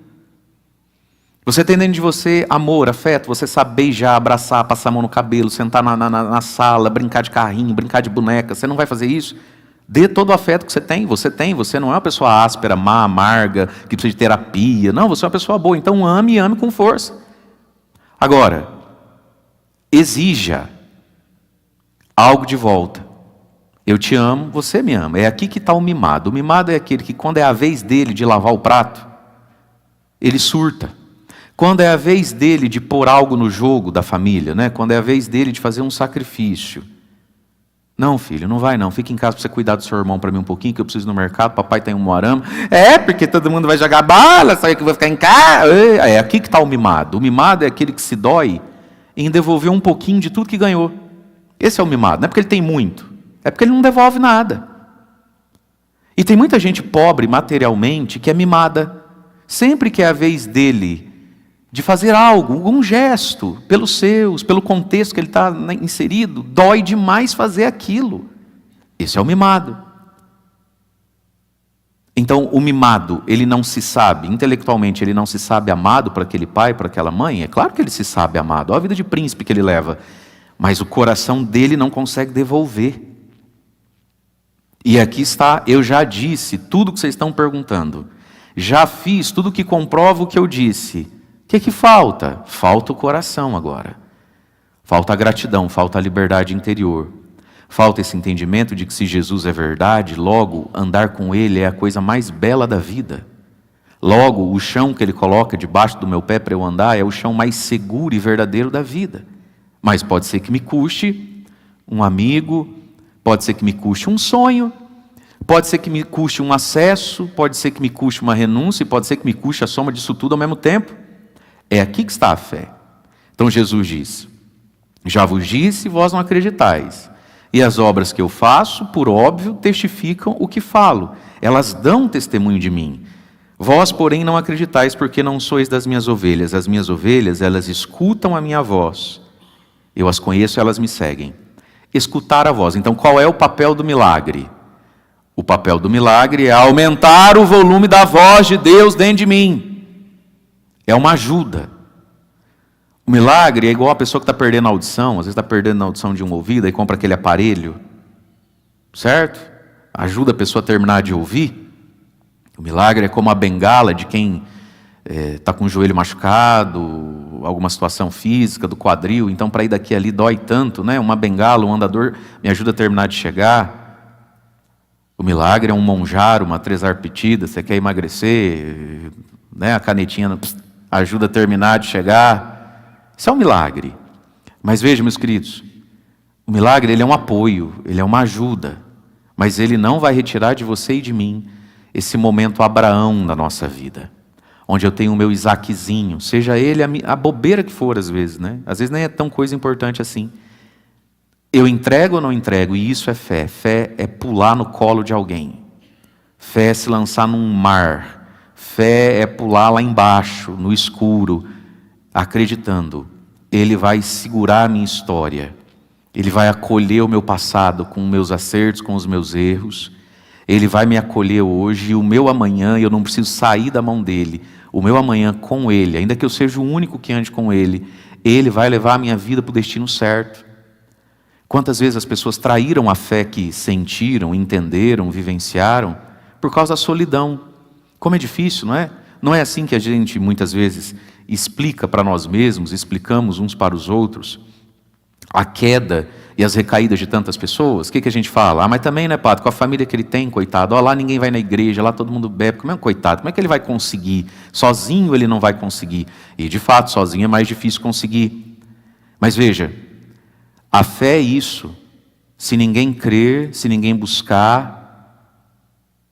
Você tem dentro de você amor, afeto, você sabe beijar, abraçar, passar a mão no cabelo, sentar na sala, brincar de carrinho, brincar de boneca. Você não vai fazer isso? Dê todo o afeto que você tem. Você não é uma pessoa áspera, má, amarga, que precisa de terapia. Não, você é uma pessoa boa. Então ame e ame com força. Agora, exija algo de volta. Eu te amo, você me ama. É aqui que está o mimado. O mimado é aquele que, quando é a vez dele de lavar o prato, ele surta. Quando é a vez dele de pôr algo no jogo da família, né? Quando é a vez dele de fazer um sacrifício. Não, filho, não vai não. Fica em casa para você cuidar do seu irmão para mim um pouquinho, que eu preciso ir no mercado, papai tem um moarama. Porque todo mundo vai jogar bola, só eu que vou ficar em casa. É aqui que está o mimado. O mimado é aquele que se dói em devolver um pouquinho de tudo que ganhou. Esse é o mimado. Não é porque ele tem muito, é porque ele não devolve nada. E tem muita gente pobre materialmente que é mimada. Sempre que é a vez dele de fazer algo, algum gesto, pelos seus, pelo contexto que ele está inserido, dói demais fazer aquilo. Esse é o mimado. Então, o mimado, ele não se sabe, intelectualmente, ele não se sabe amado por aquele pai, por aquela mãe. É claro que ele se sabe amado, olha a vida de príncipe que ele leva. Mas o coração dele não consegue devolver. E aqui está, eu já disse tudo o que vocês estão perguntando. Já fiz tudo o que comprova o que eu disse. O que falta? Falta o coração agora. Falta a gratidão, falta a liberdade interior. Falta esse entendimento de que se Jesus é verdade, logo andar com Ele é a coisa mais bela da vida. Logo, o chão que Ele coloca debaixo do meu pé para eu andar é o chão mais seguro e verdadeiro da vida. Mas pode ser que me custe um amigo, pode ser que me custe um sonho, pode ser que me custe um acesso, pode ser que me custe uma renúncia, e pode ser que me custe a soma disso tudo ao mesmo tempo. É aqui que está a fé. Então Jesus diz: já vos disse, vós não acreditais. E as obras que eu faço, por óbvio, testificam o que falo. Elas dão testemunho de mim. Vós, porém, não acreditais, porque não sois das minhas ovelhas. As minhas ovelhas, elas escutam a minha voz. Eu as conheço e elas me seguem. Escutar a voz. Então, qual é o papel do milagre? O papel do milagre é aumentar o volume da voz de Deus dentro de mim. É uma ajuda. O milagre é igual a pessoa que está perdendo a audição. Às vezes está perdendo a audição de um ouvido e compra aquele aparelho, certo? Ajuda a pessoa a terminar de ouvir. O milagre é como a bengala de quem está com o joelho machucado, alguma situação física do quadril. Então, para ir daqui a ali dói tanto, né? Uma bengala, um andador me ajuda a terminar de chegar. O milagre é um monjaro, uma tresarptida. Você quer emagrecer, né? A canetinha ajuda a terminar de chegar. Isso é um milagre. Mas veja, meus queridos, o milagre ele é um apoio, ele é uma ajuda, mas ele não vai retirar de você e de mim esse momento Abraão da nossa vida, onde eu tenho o meu Isaquezinho, seja ele a bobeira que for às vezes, né? Às vezes nem é tão coisa importante assim. Eu entrego ou não entrego? E isso é fé. Fé é pular no colo de alguém. Fé é se lançar num mar. Fé é pular lá embaixo, no escuro, acreditando. Ele vai segurar a minha história. Ele vai acolher o meu passado com os meus acertos, com os meus erros. Ele vai me acolher hoje e o meu amanhã, eu não preciso sair da mão dele. O meu amanhã com ele, ainda que eu seja o único que ande com ele, ele vai levar a minha vida para o destino certo. Quantas vezes as pessoas traíram a fé que sentiram, entenderam, vivenciaram, por causa da solidão. Como é difícil, não é? Não é assim que a gente muitas vezes explica para nós mesmos, explicamos uns para os outros, a queda e as recaídas de tantas pessoas. O que a gente fala? Mas também, né, Pato, com a família que ele tem, coitado, lá ninguém vai na igreja, lá todo mundo bebe, como é um coitado, como é que ele vai conseguir? Sozinho ele não vai conseguir. E de fato, sozinho é mais difícil conseguir. Mas veja, a fé é isso. Se ninguém crer, se ninguém buscar,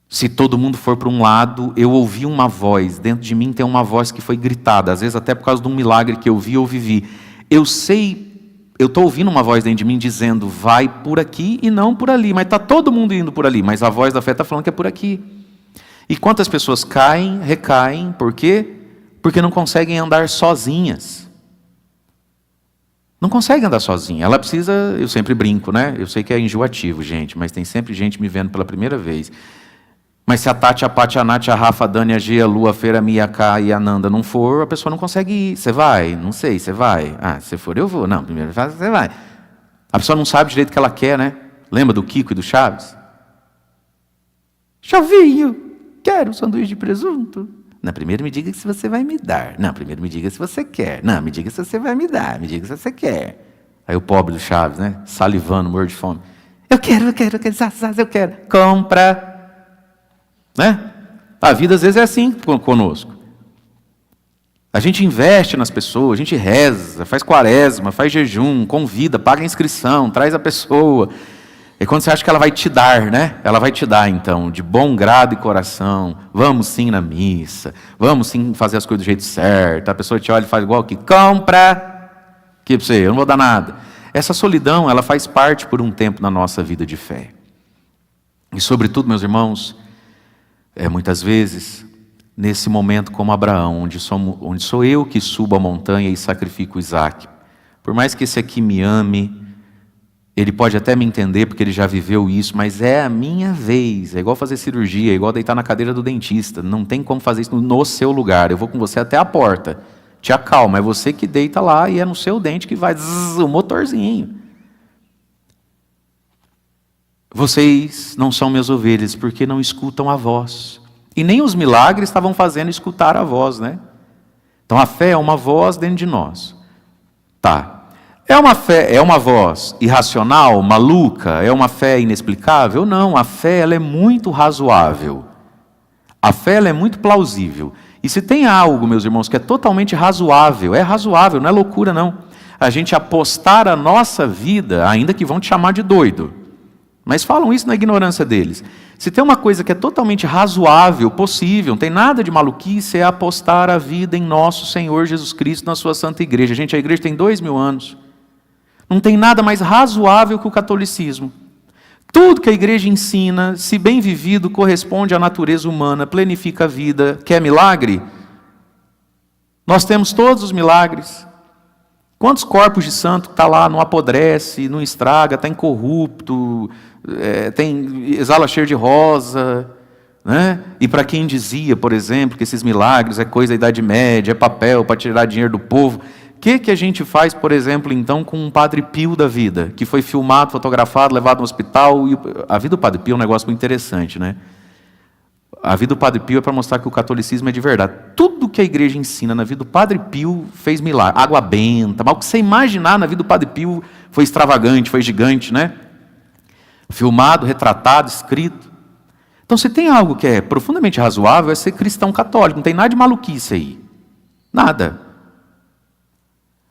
se todo mundo for para um lado, eu ouvi uma voz, dentro de mim tem uma voz que foi gritada, às vezes até por causa de um milagre que eu vi ou vivi. Eu sei, eu estou ouvindo uma voz dentro de mim dizendo, vai por aqui e não por ali, mas está todo mundo indo por ali, mas a voz da fé está falando que é por aqui. E quantas pessoas caem, recaem, por quê? Porque não conseguem andar sozinhas. Não consegue andar sozinha, ela precisa, eu sempre brinco, né? Eu sei que é enjoativo, gente, mas tem sempre gente me vendo pela primeira vez. Mas se a Tati, a Pati, a Nath, a Rafa, a Dani, a Gia, a Lu, a Feira, a Mia, a Cá e a Nanda não for, a pessoa não consegue ir. Você vai? Não sei, você vai? Ah, se for eu vou. Não, primeiro você vai. A pessoa não sabe direito o que ela quer, né? Lembra do Kiko e do Chaves? Chavinho, quero um sanduíche de presunto. Não, primeiro me diga se você vai me dar. Não, primeiro me diga se você quer. Não, me diga se você vai me dar. Me diga se você quer. Aí o pobre do Chaves, né? Salivando, morto de fome. Eu quero, eu quero. Compra. Né? A vida às vezes é assim conosco. A gente investe nas pessoas, a gente reza, faz quaresma, faz jejum, convida, paga a inscrição, traz a pessoa. E quando você acha que ela vai te dar, né? Ela vai te dar então, de bom grado e coração. Vamos sim na missa, vamos sim fazer as coisas do jeito certo. A pessoa te olha e faz igual que compra. Que pra você, eu não vou dar nada. Essa solidão, ela faz parte por um tempo na nossa vida de fé. E sobretudo, meus irmãos, muitas vezes, nesse momento como Abraão, onde sou eu que subo a montanha e sacrifico Isaac. Por mais que esse aqui me ame, ele pode até me entender porque ele já viveu isso, mas é a minha vez. É igual fazer cirurgia, é igual deitar na cadeira do dentista. Não tem como fazer isso no seu lugar. Eu vou com você até a porta. Te acalma, é você que deita lá e é no seu dente que vai o motorzinho. Vocês não são minhas ovelhas porque não escutam a voz. E nem os milagres estavam fazendo escutar a voz, né? Então a fé é uma voz dentro de nós. Tá. É uma voz irracional, maluca? É uma fé inexplicável? Não, a fé ela é muito razoável. A fé ela é muito plausível. E se tem algo, meus irmãos, que é totalmente razoável, não é loucura não. A gente apostar a nossa vida, ainda que vão te chamar de doido. Mas falam isso na ignorância deles. Se tem uma coisa que é totalmente razoável, possível, não tem nada de maluquice, é apostar a vida em nosso Senhor Jesus Cristo na sua santa igreja. Gente, a igreja tem 2000 anos. Não tem nada mais razoável que o catolicismo. Tudo que a igreja ensina, se bem vivido, corresponde à natureza humana, planifica a vida. Quer milagre? Nós temos todos os milagres. Quantos corpos de santo está lá, não apodrece, não estraga, está incorrupto, exala cheiro de rosa, né? E para quem dizia, por exemplo, que esses milagres é coisa da Idade Média, é papel para tirar dinheiro do povo, o que a gente faz, por exemplo, então, com um Padre Pio da vida, que foi filmado, fotografado, levado no hospital? A vida do Padre Pio é um negócio muito interessante, né? A vida do Padre Pio é para mostrar que o catolicismo é de verdade. Tudo que a igreja ensina na vida do Padre Pio fez milagre. Água benta, mas o que você imaginar na vida do Padre Pio foi extravagante, foi gigante, né? Filmado, retratado, escrito. Então, se tem algo que é profundamente razoável, é ser cristão católico. Não tem nada de maluquice aí. Nada.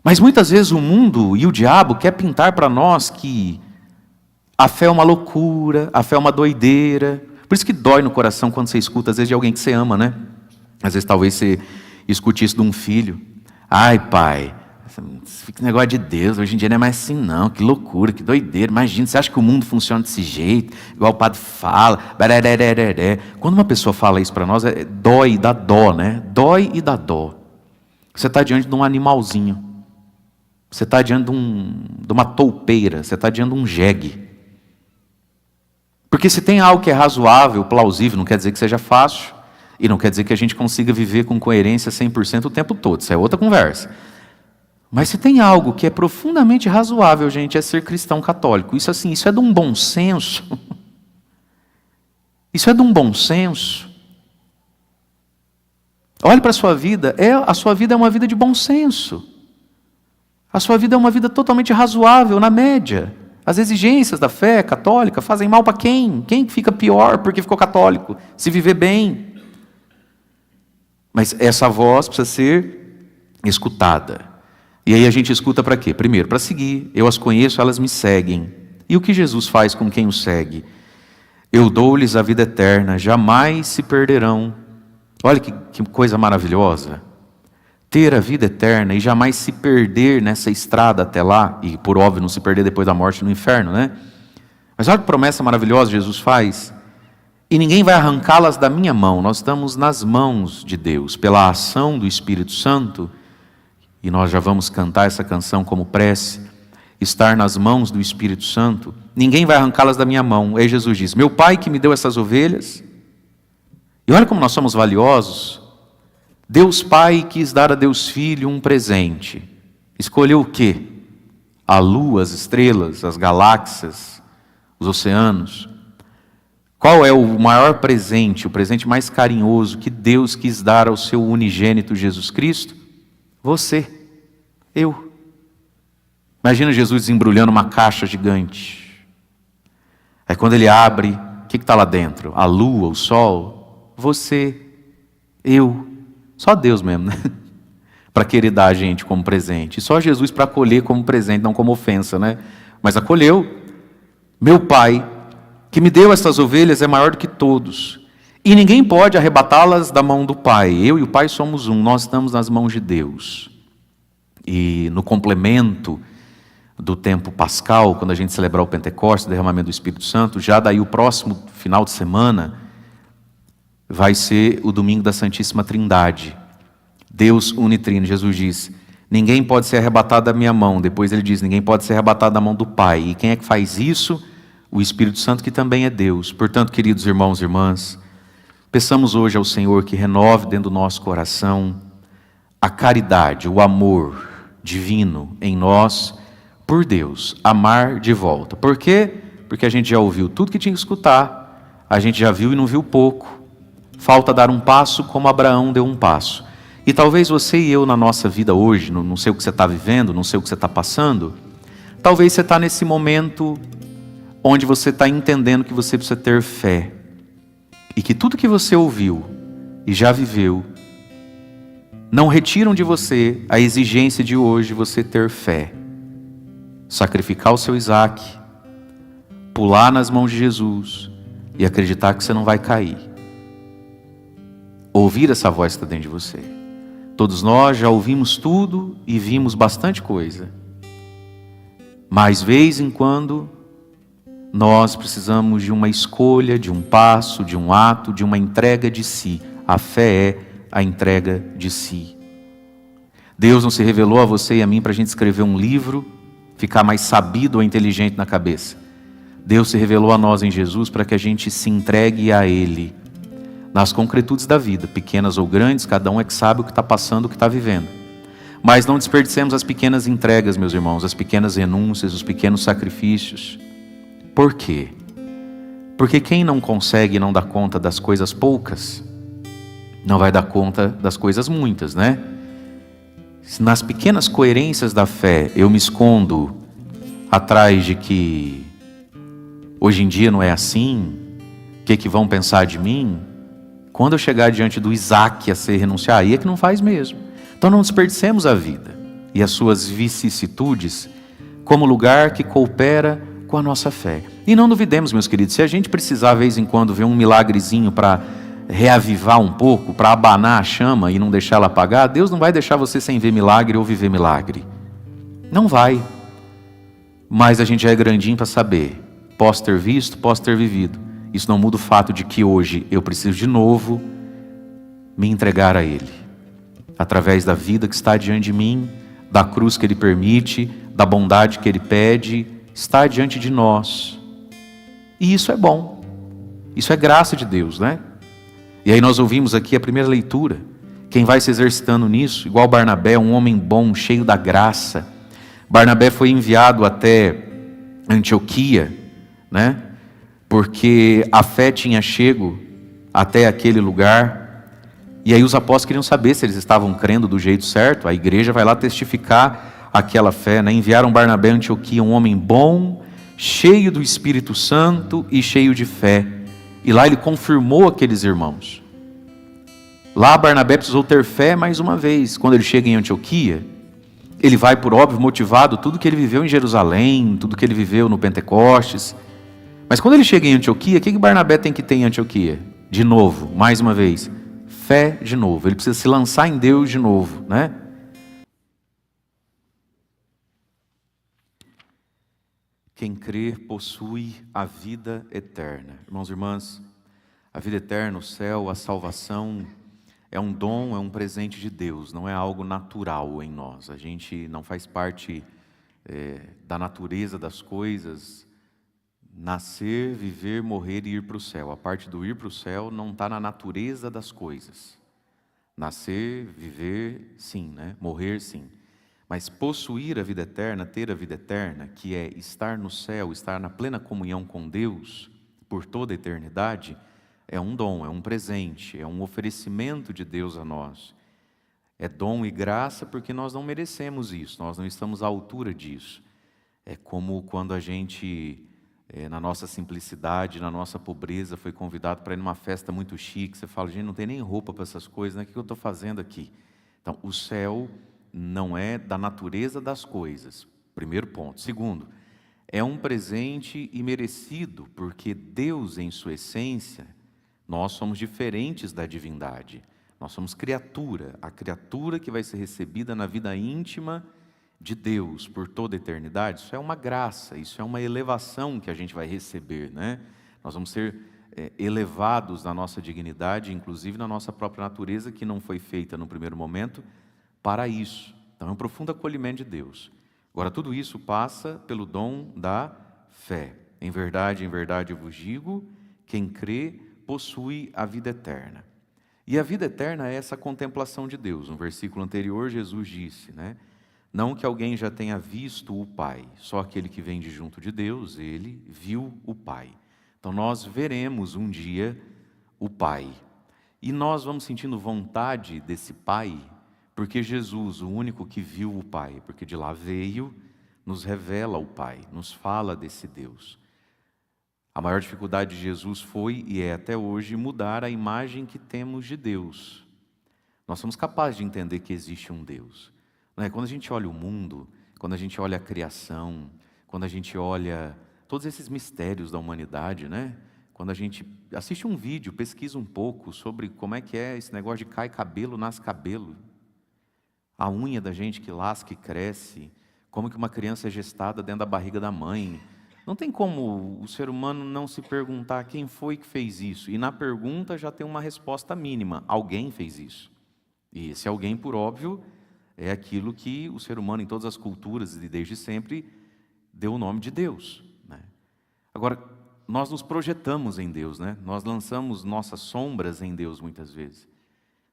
Mas muitas vezes o mundo e o diabo quer pintar para nós que a fé é uma loucura, a fé é uma doideira. Por isso que dói no coração quando você escuta, às vezes, de alguém que você ama, né? Às vezes, talvez você escute isso de um filho. Ai, pai, esse negócio de Deus, hoje em dia não é mais assim, não. Que loucura, que doideira. Imagina, você acha que o mundo funciona desse jeito? Igual o padre fala. Quando uma pessoa fala isso para nós, dói e dá dó, né? Dói e dá dó. Você está diante de um animalzinho. Você está diante de uma toupeira. Você está diante de um jegue. Porque se tem algo que é razoável, plausível, não quer dizer que seja fácil, e não quer dizer que a gente consiga viver com coerência 100% o tempo todo, isso é outra conversa. Mas se tem algo que é profundamente razoável, gente, é ser cristão católico. Isso assim, isso é de um bom senso. Isso é de um bom senso. Olhe para a sua vida, a sua vida é uma vida de bom senso. A sua vida é uma vida totalmente razoável, na média. As exigências da fé católica fazem mal para quem? Quem fica pior porque ficou católico? Se viver bem. Mas essa voz precisa ser escutada. E aí a gente escuta para quê? Primeiro, para seguir. Eu as conheço, elas me seguem. E o que Jesus faz com quem o segue? Eu dou-lhes a vida eterna, jamais se perderão. Olha que coisa maravilhosa. Ter a vida eterna e jamais se perder nessa estrada até lá, e por óbvio não se perder depois da morte no inferno, né? Mas olha que promessa maravilhosa Jesus faz. E ninguém vai arrancá-las da minha mão. Nós estamos nas mãos de Deus, pela ação do Espírito Santo, e nós já vamos cantar essa canção como prece, estar nas mãos do Espírito Santo. Ninguém vai arrancá-las da minha mão. Aí Jesus diz, meu Pai que me deu essas ovelhas, e olha como nós somos valiosos. Deus Pai quis dar a Deus Filho um presente. Escolheu o quê? A lua, as estrelas, as galáxias, os oceanos. Qual é o maior presente, o presente mais carinhoso que Deus quis dar ao seu unigênito Jesus Cristo? Você, eu. Imagina Jesus desembrulhando uma caixa gigante. Aí quando ele abre, o que está lá dentro? A lua, o sol, você, eu. Só Deus mesmo, né? Para querer dar a gente como presente. E só Jesus para acolher como presente, não como ofensa, né? Mas acolheu. Meu Pai, que me deu estas ovelhas, é maior do que todos. E ninguém pode arrebatá-las da mão do Pai. Eu e o Pai somos um, nós estamos nas mãos de Deus. E no complemento do tempo pascal, quando a gente celebrar o Pentecostes, o derramamento do Espírito Santo, já daí o próximo final de semana vai ser o domingo da Santíssima Trindade. Deus unitrino. Jesus diz, ninguém pode ser arrebatado da minha mão. Depois ele diz, ninguém pode ser arrebatado da mão do Pai. E quem é que faz isso? O Espírito Santo, que também é Deus. Portanto, queridos irmãos e irmãs, peçamos hoje ao Senhor que renove dentro do nosso coração a caridade, o amor divino em nós, por Deus, amar de volta. Por quê? Porque a gente já ouviu tudo que tinha que escutar, a gente já viu e não viu pouco. Falta dar um passo como Abraão deu um passo. E talvez você e eu na nossa vida hoje, não sei o que você está vivendo, não sei o que você está passando, talvez você está nesse momento onde você está entendendo que você precisa ter fé. E que tudo que você ouviu e já viveu, não retiram de você a exigência de hoje você ter fé. Sacrificar o seu Isaac, pular nas mãos de Jesus e acreditar que você não vai cair. Ouvir essa voz que está dentro de você. Todos nós já ouvimos tudo e vimos bastante coisa. Mas, vez em quando, nós precisamos de uma escolha, de um passo, de um ato, de uma entrega de si. A fé é a entrega de si. Deus não se revelou a você e a mim para a gente escrever um livro, ficar mais sabido ou inteligente na cabeça. Deus se revelou a nós em Jesus para que a gente se entregue a Ele, nas concretudes da vida, pequenas ou grandes, cada um é que sabe o que está passando, o que está vivendo. Mas não desperdicemos as pequenas entregas, meus irmãos, as pequenas renúncias, os pequenos sacrifícios. Por quê? Porque quem não consegue e não dá conta das coisas poucas, não vai dar conta das coisas muitas, né? Se nas pequenas coerências da fé eu me escondo atrás de que hoje em dia não é assim, o que vão pensar de mim? Quando eu chegar diante do Isaac a ser renunciar, aí é que não faz mesmo. Então não desperdicemos a vida e as suas vicissitudes como lugar que coopera com a nossa fé. E não duvidemos, meus queridos, se a gente precisar, de vez em quando, ver um milagrezinho para reavivar um pouco, para abanar a chama e não deixar ela apagar, Deus não vai deixar você sem ver milagre ou viver milagre. Não vai. Mas a gente já é grandinho para saber. Posso ter visto, posso ter vivido. Isso não muda o fato de que hoje eu preciso de novo me entregar a Ele. Através da vida que está diante de mim, da cruz que Ele permite, da bondade que Ele pede, está diante de nós. E isso é bom. Isso é graça de Deus, né? E aí nós ouvimos aqui a primeira leitura. Quem vai se exercitando nisso, igual Barnabé, um homem bom, cheio da graça. Barnabé foi enviado até Antioquia, né? Porque a fé tinha chego até aquele lugar. E aí os apóstolos queriam saber se eles estavam crendo do jeito certo. A igreja vai lá testificar aquela fé, né? Enviaram Barnabé a Antioquia, um homem bom, cheio do Espírito Santo e cheio de fé. E lá ele confirmou aqueles irmãos. Lá Barnabé precisou ter fé mais uma vez. Quando ele chega em Antioquia, ele vai, por óbvio, motivado tudo que ele viveu em Jerusalém, tudo que ele viveu no Pentecostes. Mas quando ele chega em Antioquia, o que Barnabé tem que ter em Antioquia? De novo, mais uma vez, fé de novo. Ele precisa se lançar em Deus de novo, né? Quem crê possui a vida eterna. Irmãos e irmãs, a vida eterna, o céu, a salvação é um dom, é um presente de Deus, não é algo natural em nós. A gente não faz parte da natureza das coisas, nascer, viver, morrer e ir para o céu. A parte do ir para o céu não está na natureza das coisas. Nascer, viver, sim, né? Morrer, sim. Mas possuir a vida eterna, ter a vida eterna, que é estar no céu, estar na plena comunhão com Deus por toda a eternidade, é um dom, é um presente, é um oferecimento de Deus a nós. É dom e graça porque nós não merecemos isso, nós não estamos à altura disso. É como quando a gente, na nossa simplicidade, na nossa pobreza, foi convidado para ir numa festa muito chique. Você fala, gente, não tem nem roupa para essas coisas, né? O que eu estou fazendo aqui? Então, o céu não é da natureza das coisas, primeiro ponto. Segundo, é um presente imerecido, porque Deus, em sua essência, nós somos diferentes da divindade. Nós somos criatura, a criatura que vai ser recebida na vida íntima de Deus por toda a eternidade, isso é uma graça, isso é uma elevação que a gente vai receber, né? Nós vamos ser elevados na nossa dignidade, inclusive na nossa própria natureza, que não foi feita no primeiro momento para isso. Então é um profundo acolhimento de Deus. Agora, tudo isso passa pelo dom da fé. Em verdade eu vos digo, quem crê possui a vida eterna. E a vida eterna é essa contemplação de Deus. No versículo anterior, Jesus disse, né? Não que alguém já tenha visto o Pai, só aquele que vem de junto de Deus, ele viu o Pai. Então nós veremos um dia o Pai. E nós vamos sentindo vontade desse Pai, porque Jesus, o único que viu o Pai, porque de lá veio, nos revela o Pai, nos fala desse Deus. A maior dificuldade de Jesus foi e é até hoje mudar a imagem que temos de Deus. Nós somos capazes de entender que existe um Deus. Não é? Quando a gente olha o mundo, quando a gente olha a criação, quando a gente olha todos esses mistérios da humanidade, né? Quando a gente assiste um vídeo, pesquisa um pouco sobre como é que é esse negócio de cai cabelo, nasce cabelo, a unha da gente que lasca e cresce, como que uma criança é gestada dentro da barriga da mãe. Não tem como o ser humano não se perguntar quem foi que fez isso. E na pergunta já tem uma resposta mínima: alguém fez isso. E esse alguém, por óbvio, é aquilo que o ser humano em todas as culturas e desde sempre deu o nome de Deus, né? Agora, nós nos projetamos em Deus, né? Nós lançamos nossas sombras em Deus muitas vezes.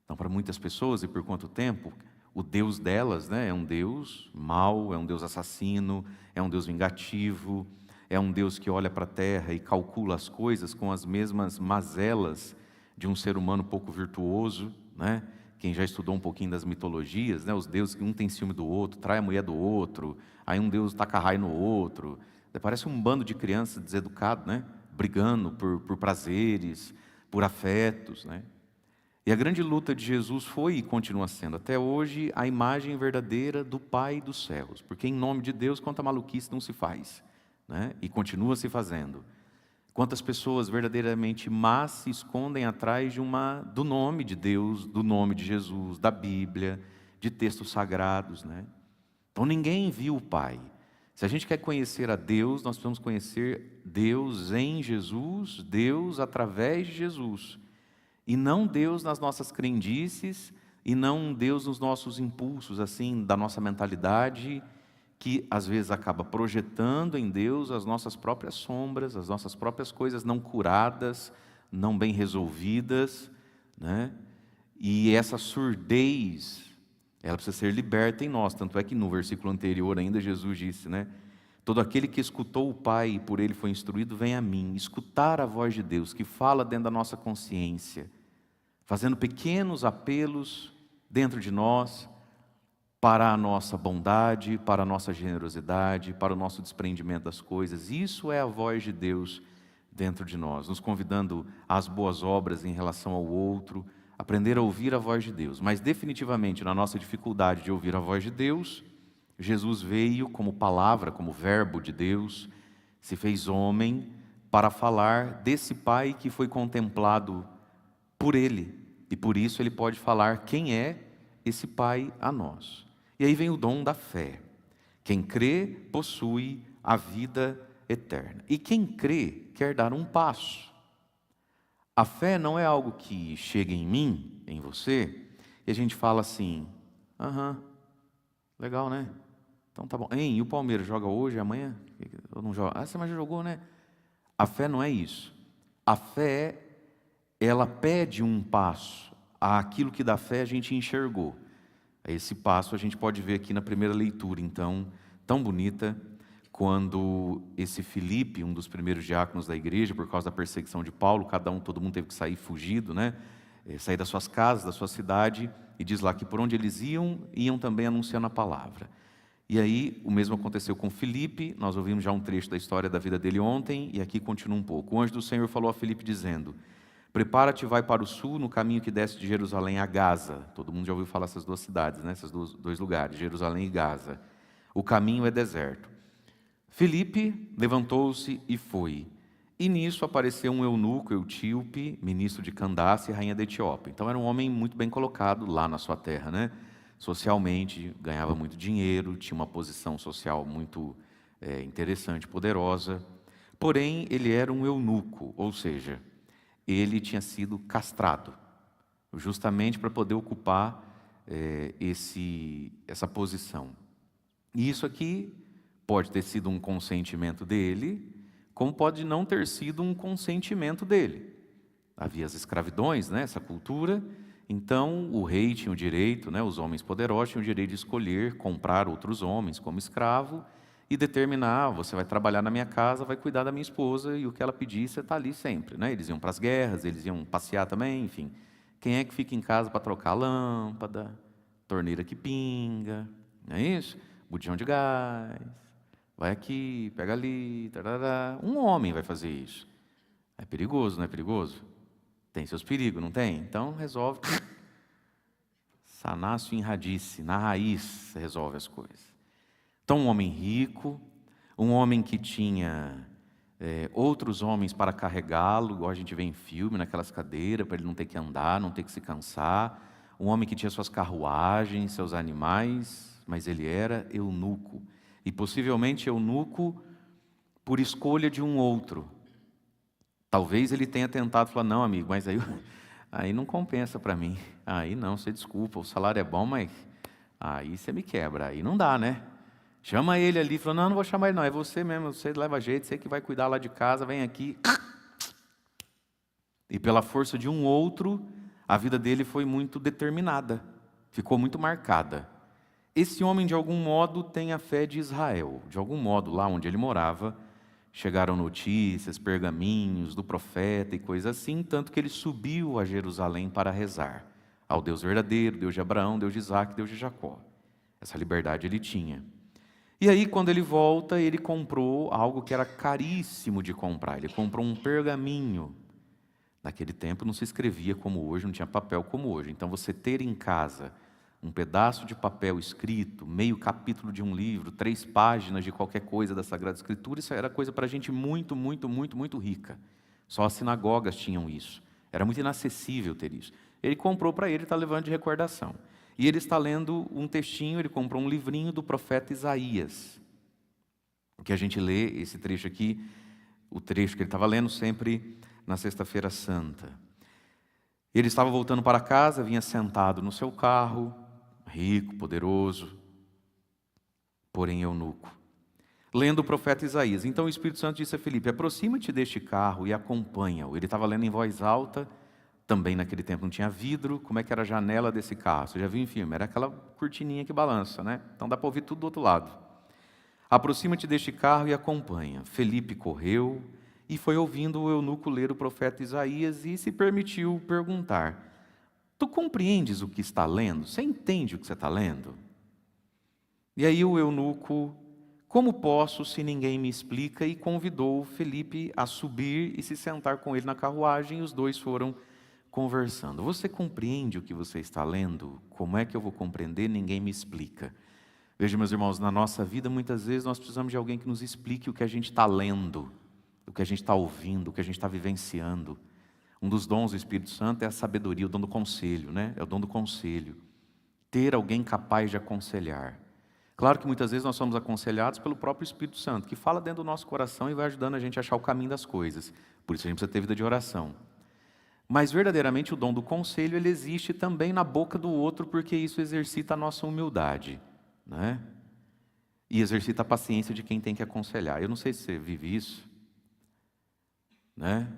Então, para muitas pessoas, e por quanto tempo, o Deus delas, né, é um Deus mau, é um Deus assassino, é um Deus vingativo, é um Deus que olha para a terra e calcula as coisas com as mesmas mazelas de um ser humano pouco virtuoso, né? Quem já estudou um pouquinho das mitologias, né? Os deuses que um tem ciúme do outro, trai a mulher do outro, aí um deus taca raio no outro. Parece um bando de crianças deseducadas, né? Brigando por prazeres, por afetos, né? E a grande luta de Jesus foi e continua sendo, até hoje, a imagem verdadeira do Pai dos céus. Porque em nome de Deus, quanta maluquice não se faz, né? E continua se fazendo. Quantas pessoas verdadeiramente más se escondem atrás do nome de Deus, do nome de Jesus, da Bíblia, de textos sagrados, né? Então ninguém viu o Pai. Se a gente quer conhecer a Deus, nós precisamos conhecer Deus em Jesus, Deus através de Jesus. E não Deus nas nossas crendices, e não Deus nos nossos impulsos, assim, da nossa mentalidade, que às vezes acaba projetando em Deus as nossas próprias sombras, as nossas próprias coisas não curadas, não bem resolvidas, né? E essa surdez, ela precisa ser liberta em nós. Tanto é que no versículo anterior ainda Jesus disse, né? Todo aquele que escutou o Pai e por ele foi instruído, vem a mim. Escutar a voz de Deus que fala dentro da nossa consciência, fazendo pequenos apelos dentro de nós, para a nossa bondade, para a nossa generosidade, para o nosso desprendimento das coisas. Isso é a voz de Deus dentro de nós, nos convidando às boas obras em relação ao outro, aprender a ouvir a voz de Deus. Mas definitivamente, na nossa dificuldade de ouvir a voz de Deus, Jesus veio como palavra, como verbo de Deus, se fez homem para falar desse Pai que foi contemplado por Ele. E por isso Ele pode falar quem é esse Pai a nós. E aí vem o dom da fé. Quem crê possui a vida eterna. E quem crê quer dar um passo. A fé não é algo que chega em mim, em você, e a gente fala assim: aham, legal, né? Então tá bom. Hein, e o Palmeiras joga hoje, amanhã? Ou não joga? Ah, você já jogou, né? A fé não é isso. A fé, ela pede um passo. Aquilo que da fé a gente enxergou. Esse passo a gente pode ver aqui na primeira leitura, então, tão bonita, quando esse Filipe, um dos primeiros diáconos da igreja, por causa da perseguição de Paulo, todo mundo teve que sair fugido, né? Sair das suas casas, da sua cidade, e diz lá que por onde eles iam também anunciando a palavra. E aí, o mesmo aconteceu com Filipe, nós ouvimos já um trecho da história da vida dele ontem, e aqui continua um pouco. O anjo do Senhor falou a Filipe dizendo: prepara-te e vai para o sul, no caminho que desce de Jerusalém a Gaza. Todo mundo já ouviu falar dessas duas cidades, né? Esses dois lugares, Jerusalém e Gaza. O caminho é deserto. Filipe levantou-se e foi. E nisso apareceu um eunuco, Eutíope, ministro de Candace, rainha da Etiópia. Então era um homem muito bem colocado lá na sua terra, né? Socialmente, ganhava muito dinheiro, tinha uma posição social muito interessante, poderosa. Porém, ele era um eunuco, ou seja, ele tinha sido castrado, justamente para poder ocupar essa posição. E isso aqui pode ter sido um consentimento dele, como pode não ter sido um consentimento dele. Havia as escravidões, né, essa cultura, então o rei tinha o direito, né, os homens poderosos tinham o direito de escolher comprar outros homens como escravo e determinar: você vai trabalhar na minha casa, vai cuidar da minha esposa, e o que ela pedir, você está ali sempre, né? Eles iam para as guerras, eles iam passear também, enfim. Quem é que fica em casa para trocar a lâmpada, torneira que pinga, não é isso? Botijão de gás, vai aqui, pega ali, tarará. Um homem vai fazer isso. É perigoso, não é perigoso? Tem seus perigos, não tem? Então resolve. Sanácio em radice, na raiz resolve as coisas. Então um homem rico, um homem que tinha outros homens para carregá-lo, igual a gente vê em filme, naquelas cadeiras, para ele não ter que andar, não ter que se cansar. Um homem que tinha suas carruagens, seus animais, mas ele era eunuco. E possivelmente eunuco por escolha de um outro. Talvez ele tenha tentado falar: não, amigo, mas aí não compensa para mim. Aí não, você desculpa, o salário é bom, mas aí você me quebra, aí não dá, né? Chama ele ali, falou: não vou chamar ele não, é você mesmo, você leva jeito, você que vai cuidar lá de casa, vem aqui. E pela força de um outro, a vida dele foi muito determinada, ficou muito marcada. Esse homem, de algum modo, tem a fé de Israel. De algum modo, lá onde ele morava, chegaram notícias, pergaminhos do profeta e coisas assim, tanto que ele subiu a Jerusalém para rezar ao Deus verdadeiro, Deus de Abraão, Deus de Isaac, Deus de Jacó. Essa liberdade ele tinha. E aí, quando ele volta, ele comprou algo que era caríssimo de comprar. Ele comprou um pergaminho. Naquele tempo não se escrevia como hoje, não tinha papel como hoje. Então, você ter em casa um pedaço de papel escrito, meio capítulo de um livro, 3 páginas de qualquer coisa da Sagrada Escritura, isso era coisa para gente muito, muito, muito, muito rica. Só as sinagogas tinham isso. Era muito inacessível ter isso. Ele comprou para ele, está levando de recordação. E ele está lendo um textinho, ele comprou um livrinho do profeta Isaías. Que a gente lê esse trecho aqui, o trecho que ele estava lendo sempre na Sexta-feira Santa. Ele estava voltando para casa, vinha sentado no seu carro, rico, poderoso, porém eunuco, lendo o profeta Isaías. Então o Espírito Santo disse a Felipe: aproxima-te deste carro e acompanha-o. Ele estava lendo em voz alta, também naquele tempo não tinha vidro. Como é que era a janela desse carro? Você já viu em filme? Era aquela cortininha que balança, né? Então dá para ouvir tudo do outro lado. Aproxima-te deste carro e acompanha. Felipe correu e foi ouvindo o eunuco ler o profeta Isaías e se permitiu perguntar: tu compreendes o que está lendo? Você entende o que você está lendo? E aí o eunuco: como posso se ninguém me explica? E convidou Felipe a subir e se sentar com ele na carruagem, e os dois foram conversando. Você compreende o que você está lendo? Como é que eu vou compreender? Ninguém me explica. Veja, meus irmãos, na nossa vida muitas vezes nós precisamos de alguém que nos explique o que a gente está lendo, o que a gente está ouvindo, o que a gente está vivenciando. Um dos dons do Espírito Santo é a sabedoria, o dom do conselho, né? É o dom do conselho. Ter alguém capaz de aconselhar. Claro que muitas vezes nós somos aconselhados pelo próprio Espírito Santo, que fala dentro do nosso coração e vai ajudando a gente a achar o caminho das coisas. Por isso a gente precisa ter vida de oração. Mas verdadeiramente o dom do conselho, ele existe também na boca do outro, porque isso exercita a nossa humildade, né? E exercita a paciência de quem tem que aconselhar. Eu não sei se você vive isso, né?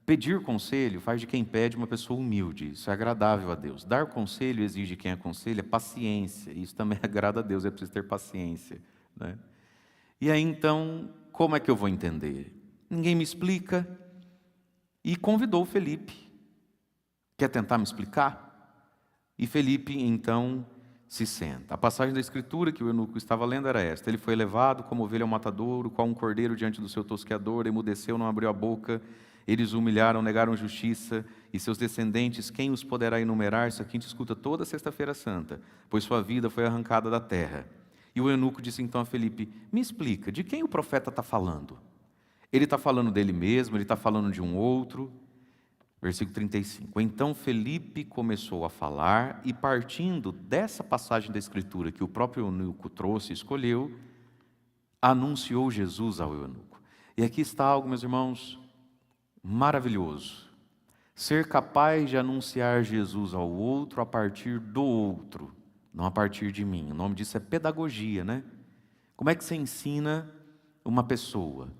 Pedir conselho faz de quem pede uma pessoa humilde, isso é agradável a Deus. Dar conselho exige de quem aconselha paciência, isso também agrada a Deus, é preciso ter paciência, né? E aí então, como é que eu vou entender? Ninguém me explica. E convidou Felipe: quer tentar me explicar? E Felipe então se senta. A passagem da Escritura que o eunuco estava lendo era esta: ele foi levado como ovelha ao matadouro, qual um cordeiro diante do seu tosqueador, emudeceu, não abriu a boca. Eles o humilharam, negaram justiça, e seus descendentes, quem os poderá enumerar? Isso aqui a gente escuta toda Sexta-feira Santa, pois sua vida foi arrancada da terra. E o eunuco disse então a Felipe: me explica, de quem o profeta está falando? Ele está falando dele mesmo, ele está falando de um outro? Versículo 35. Então Felipe começou a falar e, partindo dessa passagem da Escritura que o próprio eunuco trouxe e escolheu, anunciou Jesus ao eunuco. E aqui está algo, meus irmãos, maravilhoso. Ser capaz de anunciar Jesus ao outro a partir do outro, não a partir de mim. O nome disso é pedagogia, né? Como é que você ensina uma pessoa?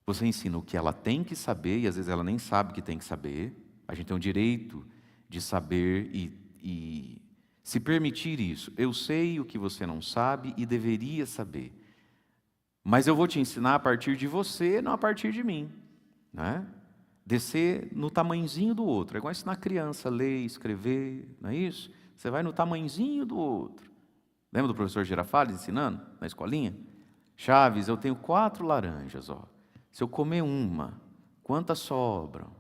Você ensina o que ela tem que saber, e às vezes ela nem sabe que tem que saber. A gente tem o direito de saber e se permitir isso. Eu sei o que você não sabe e deveria saber. Mas eu vou te ensinar a partir de você, não a partir de mim, né? Descer no tamanhozinho do outro. É igual ensinar a criança a ler, escrever, não é isso? Você vai no tamanhozinho do outro. Lembra do professor Girafales ensinando na escolinha? Chaves, eu tenho 4 laranjas, ó. Se eu comer uma, quantas sobram?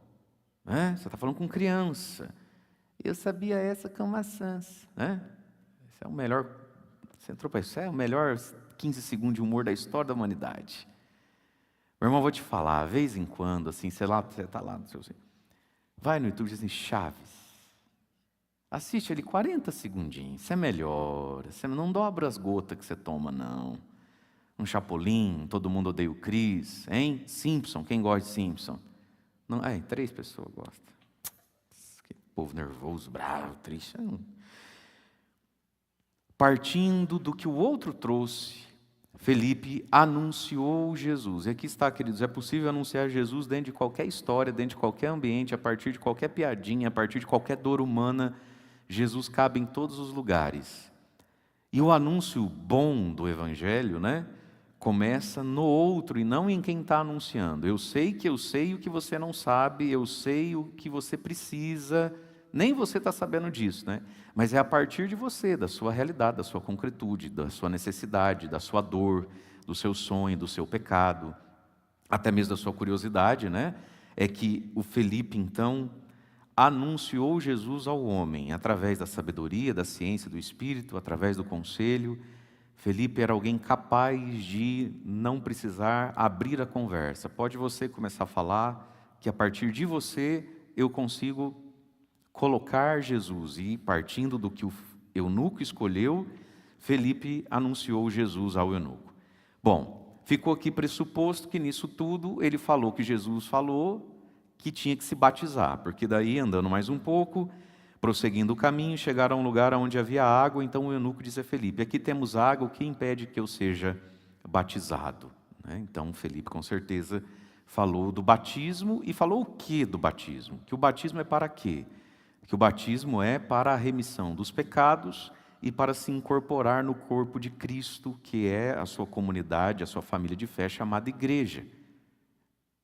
Né? Você está falando com criança. Eu sabia essa com maçãs. Né? Esse é o melhor. Você entrou para isso? É o melhor 15 segundos de humor da história da humanidade. Meu irmão, eu vou te falar, de vez em quando, assim, sei lá, você está lá no seu. Vai no YouTube e diz assim, Chaves. Assiste ali 40 segundinhos. Isso é melhor. Você não dobra as gotas que você toma, não. Um Chapolin, Todo Mundo Odeia o Chris, hein? Simpson, quem gosta de Simpson? Não, 3 pessoas gostam. Que povo nervoso, bravo, triste. Partindo do que o outro trouxe, Felipe anunciou Jesus. E aqui está, queridos, é possível anunciar Jesus dentro de qualquer história, dentro de qualquer ambiente, a partir de qualquer piadinha, a partir de qualquer dor humana. Jesus cabe em todos os lugares. E o anúncio bom do Evangelho, né? Começa no outro e não em quem está anunciando. Eu sei o que você não sabe, eu sei o que você precisa, nem você está sabendo disso, né? Mas é a partir de você, da sua realidade, da sua concretude, da sua necessidade, da sua dor, do seu sonho, do seu pecado, até mesmo da sua curiosidade, né? É que o Felipe, então, anunciou Jesus ao homem, através da sabedoria, da ciência do Espírito, através do conselho. Felipe era alguém capaz de não precisar abrir a conversa. Pode você começar a falar, que a partir de você eu consigo colocar Jesus. E partindo do que o eunuco escolheu, Felipe anunciou Jesus ao eunuco. Bom, ficou aqui pressuposto que nisso tudo ele falou que Jesus falou, que tinha que se batizar, porque daí, andando mais um pouco, prosseguindo o caminho, chegaram a um lugar onde havia água. Então o eunuco disse a Felipe, aqui temos água, o que impede que eu seja batizado? Então Felipe com certeza falou do batismo. E falou o que do batismo? Que o batismo é para quê? Que o batismo é para a remissão dos pecados e para se incorporar no corpo de Cristo, que é a sua comunidade, a sua família de fé, chamada igreja.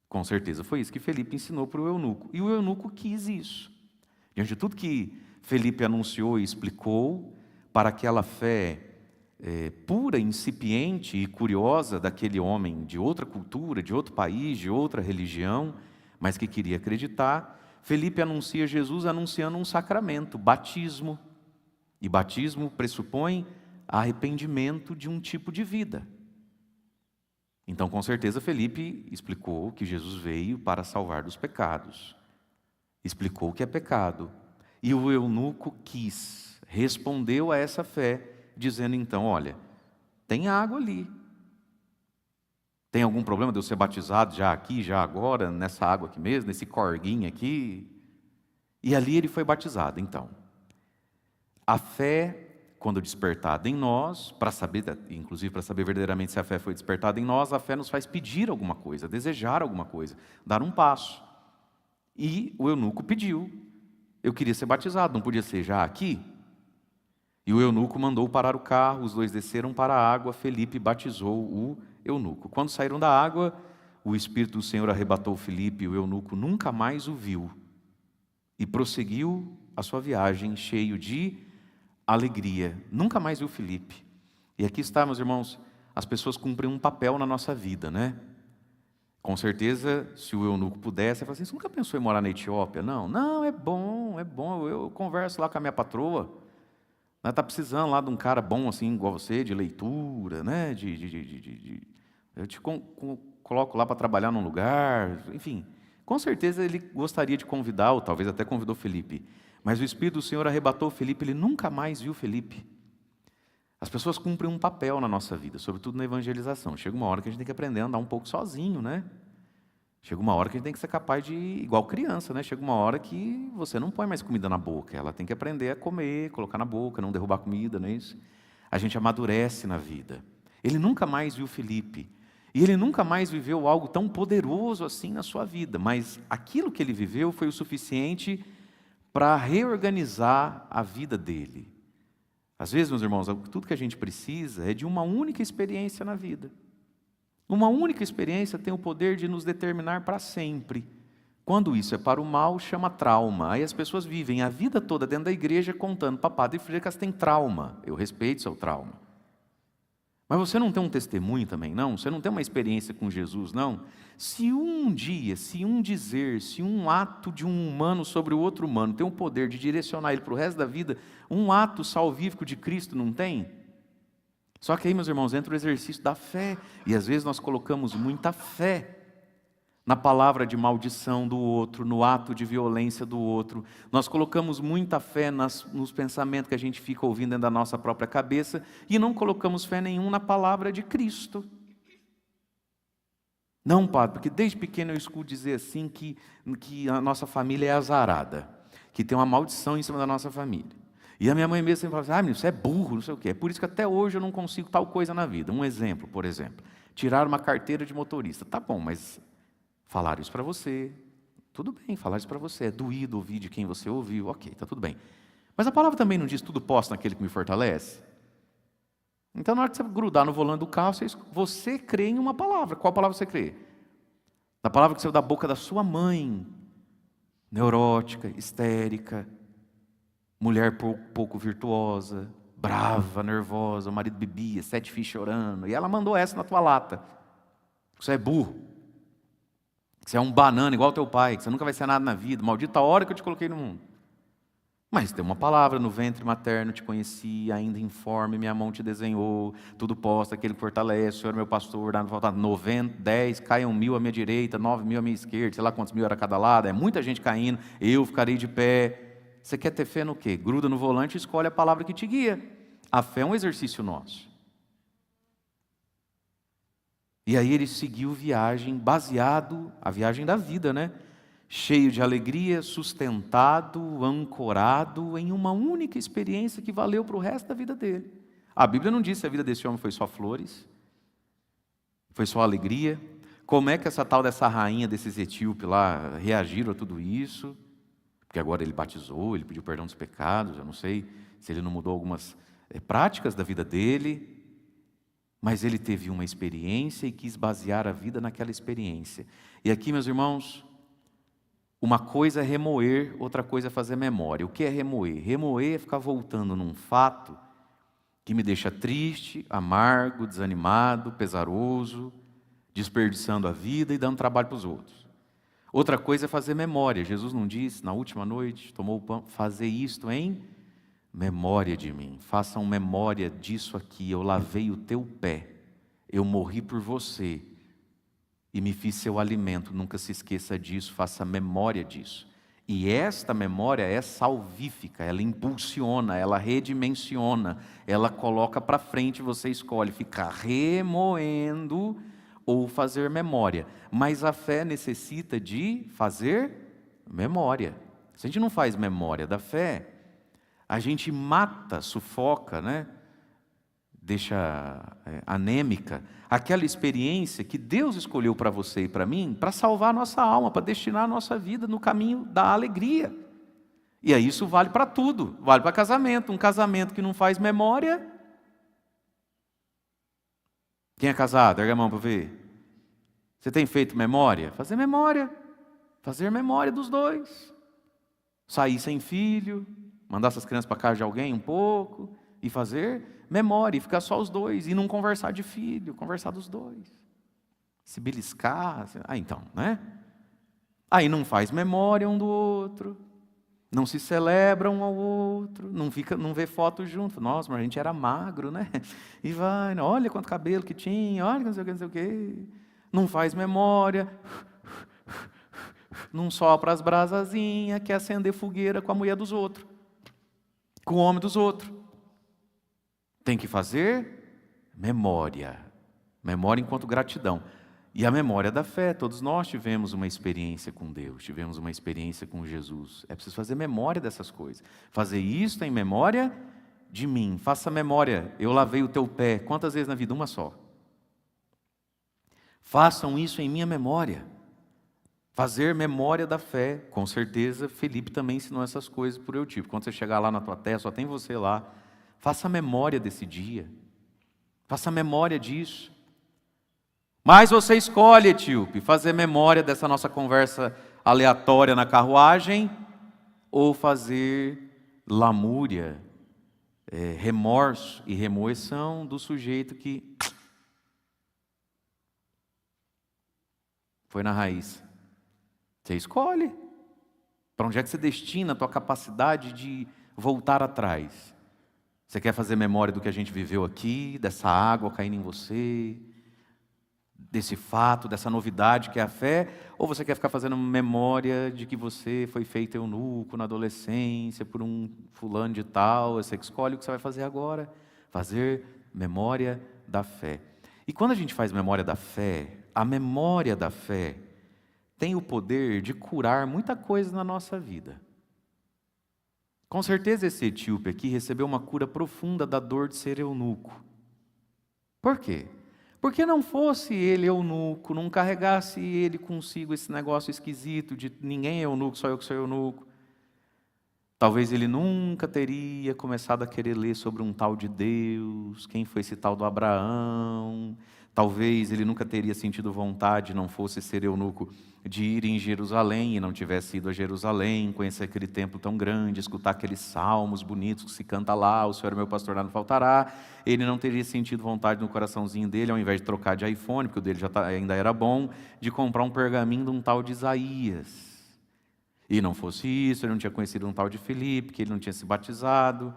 Com certeza foi isso que Felipe ensinou para o eunuco. E o eunuco quis isso. Diante de tudo que Felipe anunciou e explicou, para aquela fé pura, incipiente e curiosa daquele homem de outra cultura, de outro país, de outra religião, mas que queria acreditar, Felipe anuncia Jesus anunciando um sacramento, batismo. E batismo pressupõe arrependimento de um tipo de vida. Então, com certeza, Felipe explicou que Jesus veio para salvar dos pecados. Explicou o que é pecado. E o eunuco respondeu a essa fé, dizendo então, olha, tem água ali. Tem algum problema de eu ser batizado já aqui, já agora, nessa água aqui mesmo, nesse corguinho aqui? E ali ele foi batizado, então. A fé, quando despertada em nós, para saber, inclusive para saber verdadeiramente se a fé foi despertada em nós, a fé nos faz pedir alguma coisa, desejar alguma coisa, dar um passo. E o eunuco pediu, eu queria ser batizado, não podia ser já aqui? E o eunuco mandou parar o carro, os dois desceram para a água, Felipe batizou o eunuco. Quando saíram da água, o Espírito do Senhor arrebatou Felipe, e o eunuco nunca mais o viu. E prosseguiu a sua viagem cheio de alegria. Nunca mais viu Felipe. E aqui está, meus irmãos, as pessoas cumprem um papel na nossa vida, né? Com certeza, se o eunuco pudesse, ele fala assim, você nunca pensou em morar na Etiópia? Não, é bom, eu converso lá com a minha patroa, está precisando lá de um cara bom assim, igual você, de leitura, né? Eu te coloco lá para trabalhar num lugar, enfim. Com certeza ele gostaria de convidar, ou talvez até convidou Felipe. Mas o Espírito do Senhor arrebatou Felipe, ele nunca mais viu Felipe. As pessoas cumprem um papel na nossa vida, sobretudo na evangelização. Chega uma hora que a gente tem que aprender a andar um pouco sozinho, né? Chega uma hora que a gente tem que ser capaz de, igual criança, né? Chega uma hora que você não põe mais comida na boca, ela tem que aprender a comer, colocar na boca, não derrubar comida, não é isso? A gente amadurece na vida. Ele nunca mais viu Felipe, e ele nunca mais viveu algo tão poderoso assim na sua vida, mas aquilo que ele viveu foi o suficiente para reorganizar a vida dele. Às vezes, meus irmãos, tudo que a gente precisa é de uma única experiência na vida. Uma única experiência tem o poder de nos determinar para sempre. Quando isso é para o mal, chama trauma. Aí as pessoas vivem a vida toda dentro da igreja contando para padre e filha que elas têm trauma. Eu respeito seu trauma. Mas você não tem um testemunho também, não? Você não tem uma experiência com Jesus, não? Se um dia, se um dizer, se um ato de um humano sobre o outro humano tem o poder de direcionar ele para o resto da vida, um ato salvífico de Cristo não tem? Só que aí, meus irmãos, entra o exercício da fé. E às vezes nós colocamos muita fé na palavra de maldição do outro, no ato de violência do outro. Nós colocamos muita fé nos pensamentos que a gente fica ouvindo dentro da nossa própria cabeça e não colocamos fé nenhuma na palavra de Cristo. Não, padre, porque desde pequeno eu escuto dizer assim que a nossa família é azarada, que tem uma maldição em cima da nossa família. E a minha mãe mesmo sempre fala assim, menino, você é burro, não sei o quê. É por isso que até hoje eu não consigo tal coisa na vida. Um exemplo, por exemplo, tirar uma carteira de motorista. Tá bom, mas falaram isso para você. Tudo bem, falaram isso para você. É doído ouvir de quem você ouviu. Ok, tá tudo bem. Mas a palavra também não diz tudo posso naquele que me fortalece? Então, na hora de você grudar no volante do carro, você crê em uma palavra. Qual palavra você crê? Na palavra que saiu da boca da sua mãe, neurótica, histérica, mulher pouco virtuosa, brava, nervosa, o marido bebia, 7 filhos chorando, e ela mandou essa na tua lata. Você é burro, você é um banana igual teu pai, que você nunca vai ser nada na vida, maldita a hora que eu te coloquei no mundo. Mas tem uma palavra, no ventre materno te conheci, ainda informe, minha mão te desenhou, tudo posto, aquele que fortalece, o Senhor é meu pastor, não falta 90, 10, caiam 1000 à minha direita, 9.000 à minha esquerda, sei lá quantos mil era cada lado, é muita gente caindo, eu ficarei de pé. Você quer ter fé no quê? Gruda no volante e escolhe a palavra que te guia. A fé é um exercício nosso. E aí ele seguiu viagem, baseado, a viagem da vida, né? Cheio de alegria, sustentado, ancorado em uma única experiência que valeu para o resto da vida dele. A Bíblia não diz se a vida desse homem foi só flores, foi só alegria. Como é que essa tal dessa rainha desses etíopes lá reagiram a tudo isso? Porque agora ele batizou, ele pediu perdão dos pecados, eu não sei se ele não mudou algumas práticas da vida dele, mas ele teve uma experiência e quis basear a vida naquela experiência. E aqui, meus irmãos, uma coisa é remoer, outra coisa é fazer memória. O que é remoer? Remoer é ficar voltando num fato que me deixa triste, amargo, desanimado, pesaroso, desperdiçando a vida e dando trabalho para os outros. Outra coisa é fazer memória. Jesus não disse, na última noite, tomou o pão, fazer isto em memória de mim. Façam memória disso aqui, eu lavei o teu pé, eu morri por você e me fiz seu alimento. Nunca se esqueça disso, faça memória disso. E esta memória é salvífica, ela impulsiona, ela redimensiona, ela coloca para frente, você escolhe ficar remoendo ou fazer memória. Mas a fé necessita de fazer memória. Se a gente não faz memória da fé, a gente mata, sufoca, né? Deixa anêmica aquela experiência que Deus escolheu para você e para mim, para salvar a nossa alma, para destinar a nossa vida no caminho da alegria. E aí isso vale para tudo, vale para casamento. Um casamento que não faz memória. Quem é casado? Erga a mão para ver. Você tem feito memória? Fazer memória dos dois. Sair sem filho, mandar essas crianças para casa de alguém um pouco, e fazer memória, e ficar só os dois, e não conversar de filho, conversar dos dois. Se beliscar, então, né? Aí não faz memória um do outro, não se celebra um ao outro, não vê foto junto. Nossa, mas a gente era magro, né? E vai, olha quanto cabelo que tinha, olha não sei o que, não sei o que. Não faz memória, não sopra as brasazinhas, quer acender fogueira com a mulher dos outros, com o homem dos outros. Tem que fazer memória. Memória enquanto gratidão. E a memória da fé. Todos nós tivemos uma experiência com Deus, tivemos uma experiência com Jesus. É preciso fazer memória dessas coisas. Fazer isso em memória de mim. Faça memória. Eu lavei o teu pé. Quantas vezes na vida? Uma só. Façam isso em minha memória. Fazer memória da fé. Com certeza, Felipe também ensinou essas coisas por Eutico. Quando você chegar lá na tua terra, só tem você lá. Faça memória desse dia. Faça memória disso. Mas você escolhe, etíope, fazer memória dessa nossa conversa aleatória na carruagem ou fazer lamúria, remorso e remoção do sujeito que foi na raiz. Você escolhe. Para onde é que você destina a tua capacidade de voltar atrás? Você quer fazer memória do que a gente viveu aqui, dessa água caindo em você, desse fato, dessa novidade que é a fé? Ou você quer ficar fazendo memória de que você foi feito eunuco na adolescência por um fulano de tal? Você que escolhe o que você vai fazer agora. Fazer memória da fé. E quando a gente faz memória da fé, a memória da fé tem o poder de curar muita coisa na nossa vida. Com certeza esse etíope aqui recebeu uma cura profunda da dor de ser eunuco. Por quê? Porque não fosse ele eunuco, não carregasse ele consigo esse negócio esquisito de ninguém é eunuco, só eu que sou eunuco. Talvez ele nunca teria começado a querer ler sobre um tal de Deus, quem foi esse tal do Abraão. Talvez ele nunca teria sentido vontade, não fosse ser eunuco, de ir em Jerusalém e não tivesse ido a Jerusalém, conhecer aquele templo tão grande, escutar aqueles salmos bonitos que se canta lá, o Senhor é meu pastor, nada me faltará. Ele não teria sentido vontade no coraçãozinho dele, ao invés de trocar de iPhone, porque o dele ainda era bom, de comprar um pergaminho de um tal de Isaías. E não fosse isso, ele não tinha conhecido um tal de Felipe, que ele não tinha se batizado.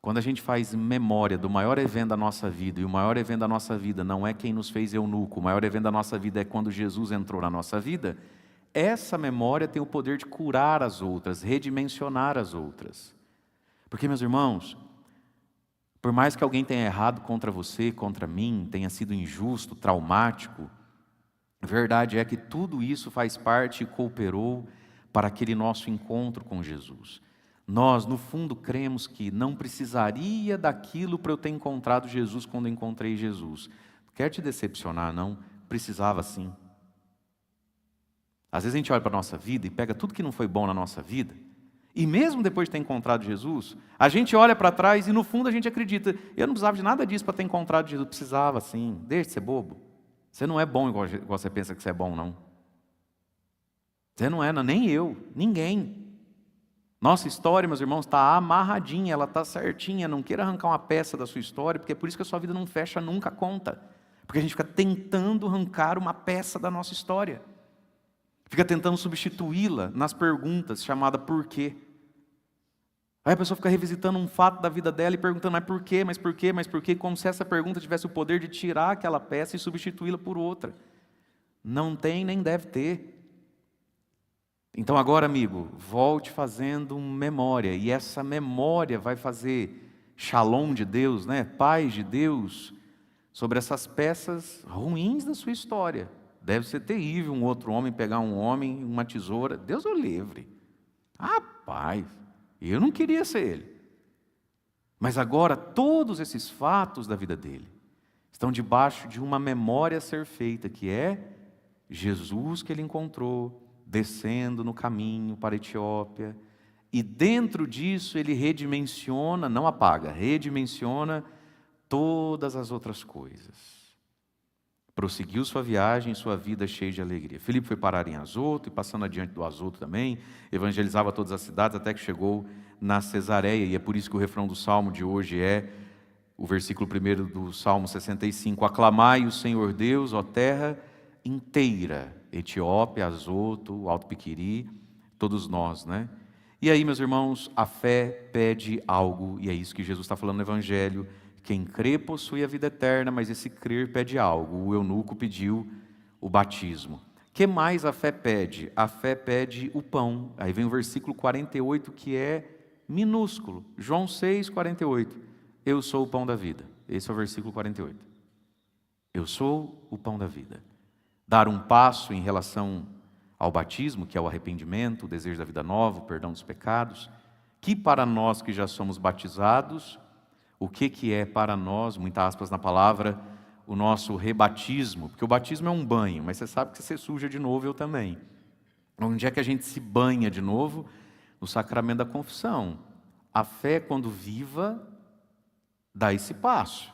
Quando a gente faz memória do maior evento da nossa vida, e o maior evento da nossa vida não é quem nos fez eunuco, o maior evento da nossa vida é quando Jesus entrou na nossa vida, essa memória tem o poder de curar as outras, redimensionar as outras. Porque, meus irmãos, por mais que alguém tenha errado contra você, contra mim, tenha sido injusto, traumático, a verdade é que tudo isso faz parte e cooperou para aquele nosso encontro com Jesus. Nós, no fundo, cremos que não precisaria daquilo para eu ter encontrado Jesus quando eu encontrei Jesus. Quer te decepcionar, não? Precisava sim. Às vezes a gente olha para a nossa vida e pega tudo que não foi bom na nossa vida, e mesmo depois de ter encontrado Jesus, a gente olha para trás e no fundo a gente acredita, eu não precisava de nada disso para ter encontrado Jesus. Precisava sim, deixa de ser bobo. Você não é bom igual você pensa que você é bom, não. Você não é, nem eu, ninguém. Nossa história, meus irmãos, está amarradinha, ela está certinha. Não queira arrancar uma peça da sua história, porque é por isso que a sua vida não fecha nunca a conta. Porque a gente fica tentando arrancar uma peça da nossa história. Fica tentando substituí-la nas perguntas, chamada por quê. Aí a pessoa fica revisitando um fato da vida dela e perguntando, mas por quê, mas por quê, mas por quê? Como se essa pergunta tivesse o poder de tirar aquela peça e substituí-la por outra. Não tem nem deve ter. Então agora, amigo, volte fazendo memória, e essa memória vai fazer shalom de Deus, paz de Deus, sobre essas peças ruins da sua história. Deve ser terrível um outro homem pegar um homem, uma tesoura, Deus o livre. Rapaz, eu não queria ser ele. Mas agora todos esses fatos da vida dele estão debaixo de uma memória a ser feita, que é Jesus que ele encontrou, descendo no caminho para a Etiópia, e dentro disso ele redimensiona, não apaga, redimensiona todas as outras coisas. Prosseguiu sua viagem, sua vida cheia de alegria. Filipe foi parar em Azoto, e passando adiante do Azoto também, evangelizava todas as cidades, até que chegou na Cesareia, e é por isso que o refrão do Salmo de hoje é o versículo 1 do Salmo 65, aclamai o Senhor Deus, ó terra inteira, Etiópia, Azoto, Alto Piquiri, todos nós, E aí, meus irmãos, a fé pede algo, e é isso que Jesus está falando no Evangelho. Quem crê possui a vida eterna, mas esse crer pede algo. O eunuco pediu o batismo. Que mais a fé pede? A fé pede o pão. Aí vem o versículo 48, que é minúsculo. João 6, 48. Eu sou o pão da vida. Esse é o versículo 48. Eu sou o pão da vida. Dar um passo em relação ao batismo, que é o arrependimento, o desejo da vida nova, o perdão dos pecados, que para nós que já somos batizados, o que é para nós, muitas aspas na palavra, o nosso rebatismo, porque o batismo é um banho, mas você sabe que você suja de novo, eu também. Onde é que a gente se banha de novo? No sacramento da confissão. A fé, quando viva, dá esse passo.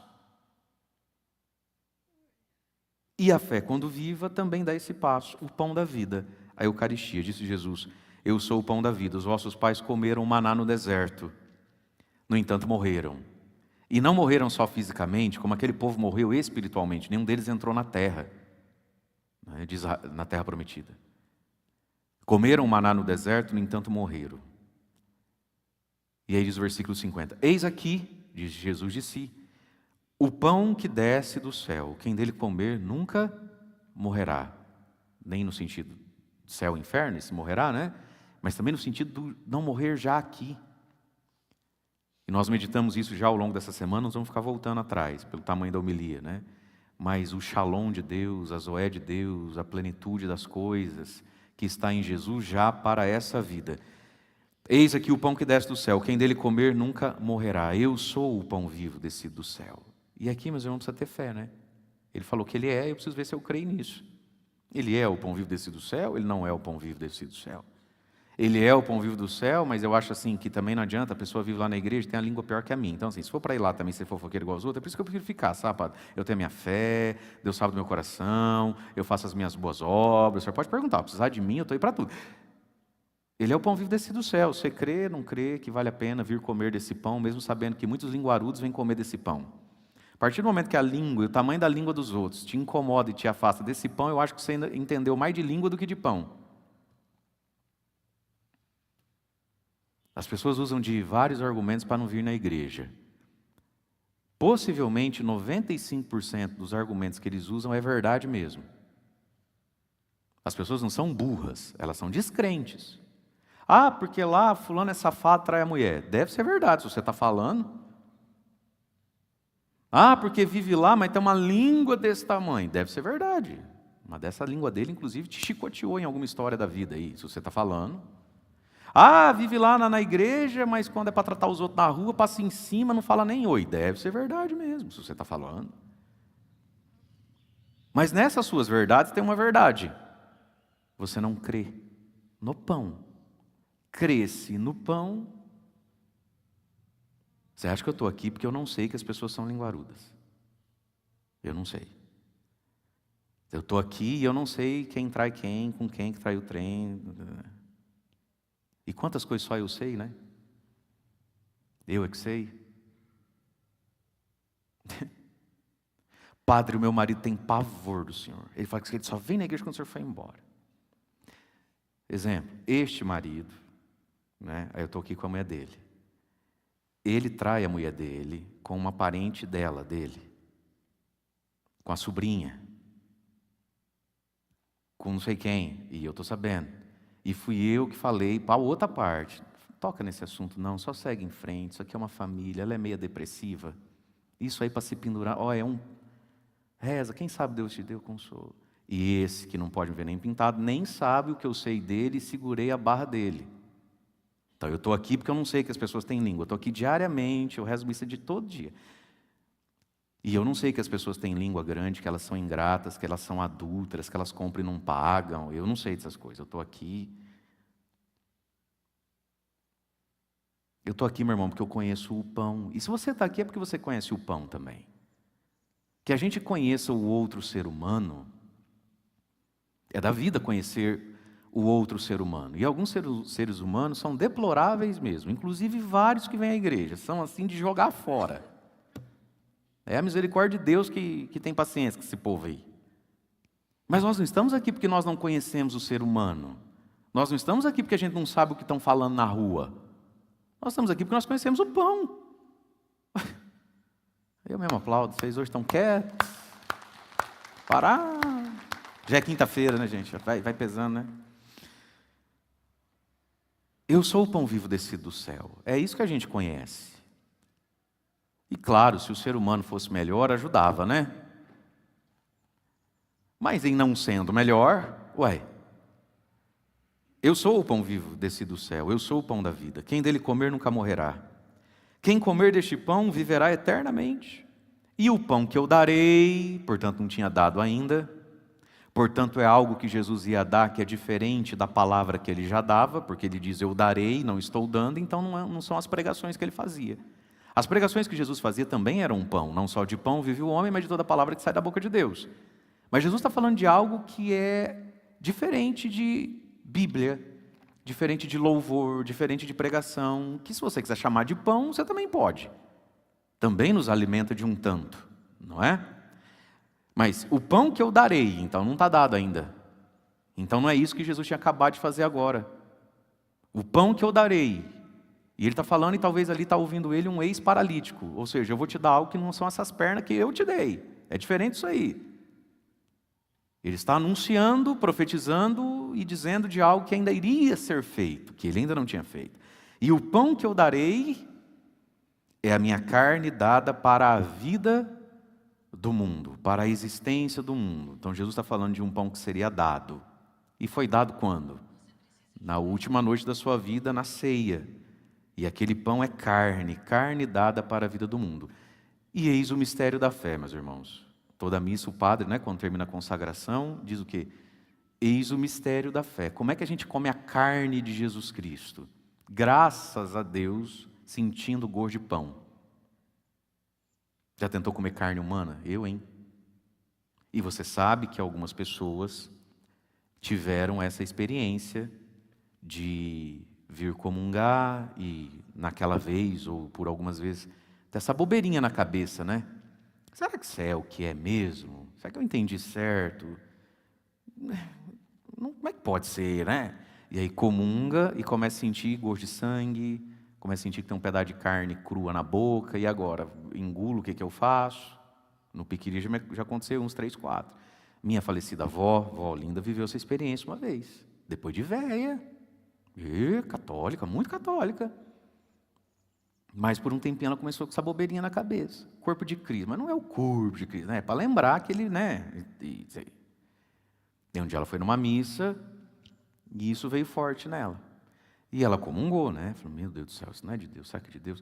E a fé, quando viva, também dá esse passo, o pão da vida. A Eucaristia, disse Jesus, eu sou o pão da vida. Os vossos pais comeram maná no deserto, no entanto morreram. E não morreram só fisicamente, como aquele povo morreu espiritualmente. Nenhum deles entrou na terra, na terra prometida. Comeram maná no deserto, no entanto morreram. E aí diz o versículo 50. Eis aqui, diz Jesus de si, o pão que desce do céu. Quem dele comer nunca morrerá. Nem no sentido céu e inferno, esse morrerá, né? Mas também no sentido do não morrer já aqui. E nós meditamos isso já ao longo dessa semana, nós vamos ficar voltando atrás, pelo tamanho da homilia, né? Mas o shalom de Deus, a zoé de Deus, a plenitude das coisas que está em Jesus já para essa vida. Eis aqui o pão que desce do céu, quem dele comer nunca morrerá. Eu sou o pão vivo descido do céu. E aqui, meus irmãos, precisa ter fé, né? Ele falou que ele é, eu preciso ver se eu creio nisso. Ele é o pão vivo descido do céu, ele não é o pão vivo descido do céu. Ele é o pão vivo do céu, mas eu acho assim que também não adianta, a pessoa vive lá na igreja e tem a língua pior que a minha. Então assim, se for para ir lá também ser fofoqueiro igual aos outros, é por isso que eu prefiro ficar, sabe, padre? Eu tenho a minha fé, Deus sabe do meu coração, eu faço as minhas boas obras. O senhor pode perguntar, precisar de mim, eu estou aí para tudo. Ele é o pão vivo descido do céu. Você crê, não crê que vale a pena vir comer desse pão, mesmo sabendo que muitos linguarudos vêm comer desse pão. A partir do momento que a língua, o tamanho da língua dos outros, te incomoda e te afasta desse pão, eu acho que você ainda entendeu mais de língua do que de pão. As pessoas usam de vários argumentos para não vir na igreja. Possivelmente 95% dos argumentos que eles usam é verdade mesmo. As pessoas não são burras, elas são descrentes. Ah, porque lá fulano é safado, trai a mulher. Deve ser verdade, se você está falando. Ah, porque vive lá, mas tem uma língua desse tamanho. Deve ser verdade. Mas dessa língua dele, inclusive, te chicoteou em alguma história da vida aí, se você está falando. Ah, vive lá na igreja, mas quando é para tratar os outros na rua, passa em cima, não fala nem oi. Deve ser verdade mesmo, se você está falando. Mas nessas suas verdades tem uma verdade. Você não crê no pão. Crê-se no pão. Você acha que eu estou aqui porque eu não sei que as pessoas são linguarudas? Eu não sei. Eu estou aqui e eu não sei quem trai quem, com quem que trai o trem. E quantas coisas só eu sei, né? Eu é que sei. Padre, o meu marido tem pavor do senhor. Ele fala que ele só vem na igreja quando o senhor foi embora. Exemplo, este marido, né? Aí eu estou aqui com a mulher dele. Ele trai a mulher dele com uma parente dele, com a sobrinha, com não sei quem, e eu estou sabendo. E fui eu que falei para a outra parte, toca nesse assunto não, só segue em frente, isso aqui é uma família, ela é meio depressiva, isso aí para se pendurar, reza, quem sabe Deus te deu consolo. E esse que não pode me ver nem pintado, nem sabe o que eu sei dele e segurei a barra dele. Então eu estou aqui porque eu não sei que as pessoas têm língua, eu estou aqui diariamente, eu rezo missa de todo dia. E eu não sei que as pessoas têm língua grande, que elas são ingratas, que elas são adúlteras, que elas compram e não pagam. Eu não sei dessas coisas. Eu estou aqui. Eu estou aqui, meu irmão, porque eu conheço o pão. E se você está aqui é porque você conhece o pão também. Que a gente conheça o outro ser humano, é da vida conhecer o outro ser humano. E alguns seres humanos são deploráveis mesmo. Inclusive vários que vêm à igreja. São assim de jogar fora. É a misericórdia de Deus que tem paciência com esse povo aí. Mas nós não estamos aqui porque nós não conhecemos o ser humano. Nós não estamos aqui porque a gente não sabe o que estão falando na rua. Nós estamos aqui porque nós conhecemos o pão. Eu mesmo aplaudo, vocês hoje estão quietos. Parar. Já é quinta-feira, né, gente? Vai pesando, né? Eu sou o pão vivo descido do céu. É isso que a gente conhece. E claro, se o ser humano fosse melhor, ajudava, né? Mas em não sendo melhor, eu sou o pão vivo descido do céu, eu sou o pão da vida. Quem dele comer nunca morrerá. Quem comer deste pão viverá eternamente. E o pão que eu darei, portanto não tinha dado ainda, portanto é algo que Jesus ia dar que é diferente da palavra que ele já dava, porque ele diz eu darei, não estou dando, então não são as pregações que ele fazia. As pregações que Jesus fazia também eram um pão, não só de pão vive o homem, mas de toda palavra que sai da boca de Deus. Mas Jesus está falando de algo que é diferente de Bíblia, diferente de louvor, diferente de pregação, que se você quiser chamar de pão, você também pode. Também nos alimenta de um tanto, não é? Mas o pão que eu darei, então não está dado ainda. Então não é isso que Jesus tinha acabado de fazer agora. O pão que eu darei. E ele está falando, e talvez ali está ouvindo ele um ex-paralítico. Ou seja, eu vou te dar algo que não são essas pernas que eu te dei. É diferente isso aí. Ele está anunciando, profetizando e dizendo de algo que ainda iria ser feito, que ele ainda não tinha feito. E o pão que eu darei é a minha carne dada para a vida do mundo, para a existência do mundo. Então Jesus está falando de um pão que seria dado. E foi dado quando? Na última noite da sua vida, na ceia. E aquele pão é carne, carne dada para a vida do mundo. E eis o mistério da fé, meus irmãos. Toda missa, o padre, quando termina a consagração, diz o quê? Eis o mistério da fé. Como é que a gente come a carne de Jesus Cristo? Graças a Deus, sentindo o gosto de pão. Já tentou comer carne humana? Eu, hein? E você sabe que algumas pessoas tiveram essa experiência de vir comungar e naquela vez, ou por algumas vezes, ter essa bobeirinha na cabeça, né? Será que isso é o que é mesmo? Será que eu entendi certo? Como é que pode ser, né? E aí comunga e começa a sentir gosto de sangue, começa a sentir que tem um pedaço de carne crua na boca, e agora, engulo, o que eu faço? No Piquiri já aconteceu uns 3, 4. Minha falecida vó linda, viveu essa experiência uma vez, depois de velha, católica, muito católica. Mas por um tempinho ela começou com essa bobeirinha na cabeça. Corpo de Cristo, mas não é o corpo de Cristo, né? É para lembrar que ele, né? E um dia ela foi numa missa e isso veio forte nela. E ela comungou, né? Falou, meu Deus do céu, isso não é de Deus, será que é de Deus?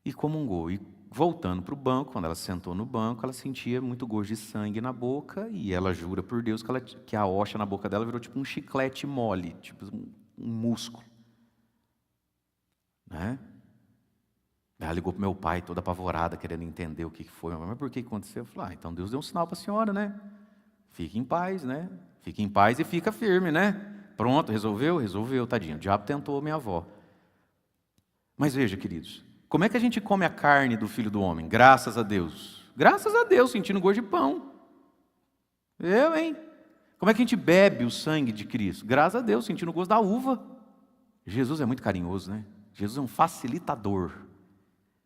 E comungou. E voltando para o banco, quando ela sentou no banco, ela sentia muito gosto de sangue na boca e ela jura por Deus que a hoxa na boca dela virou tipo um chiclete mole, tipo um músculo. Né? Ela ligou para o meu pai, toda apavorada, querendo entender o que foi. Mas por que aconteceu? Eu falei, então Deus deu um sinal para a senhora, né? Fique em paz, né? Fique em paz e fica firme, né? Pronto, resolveu? Resolveu, tadinho. O diabo tentou minha avó. Mas veja, queridos, como é que a gente come a carne do Filho do Homem? Graças a Deus. Graças a Deus, sentindo gosto de pão. Eu, hein? Como é que a gente bebe o sangue de Cristo? Graças a Deus, sentindo o gosto da uva. Jesus é muito carinhoso, né? Jesus é um facilitador.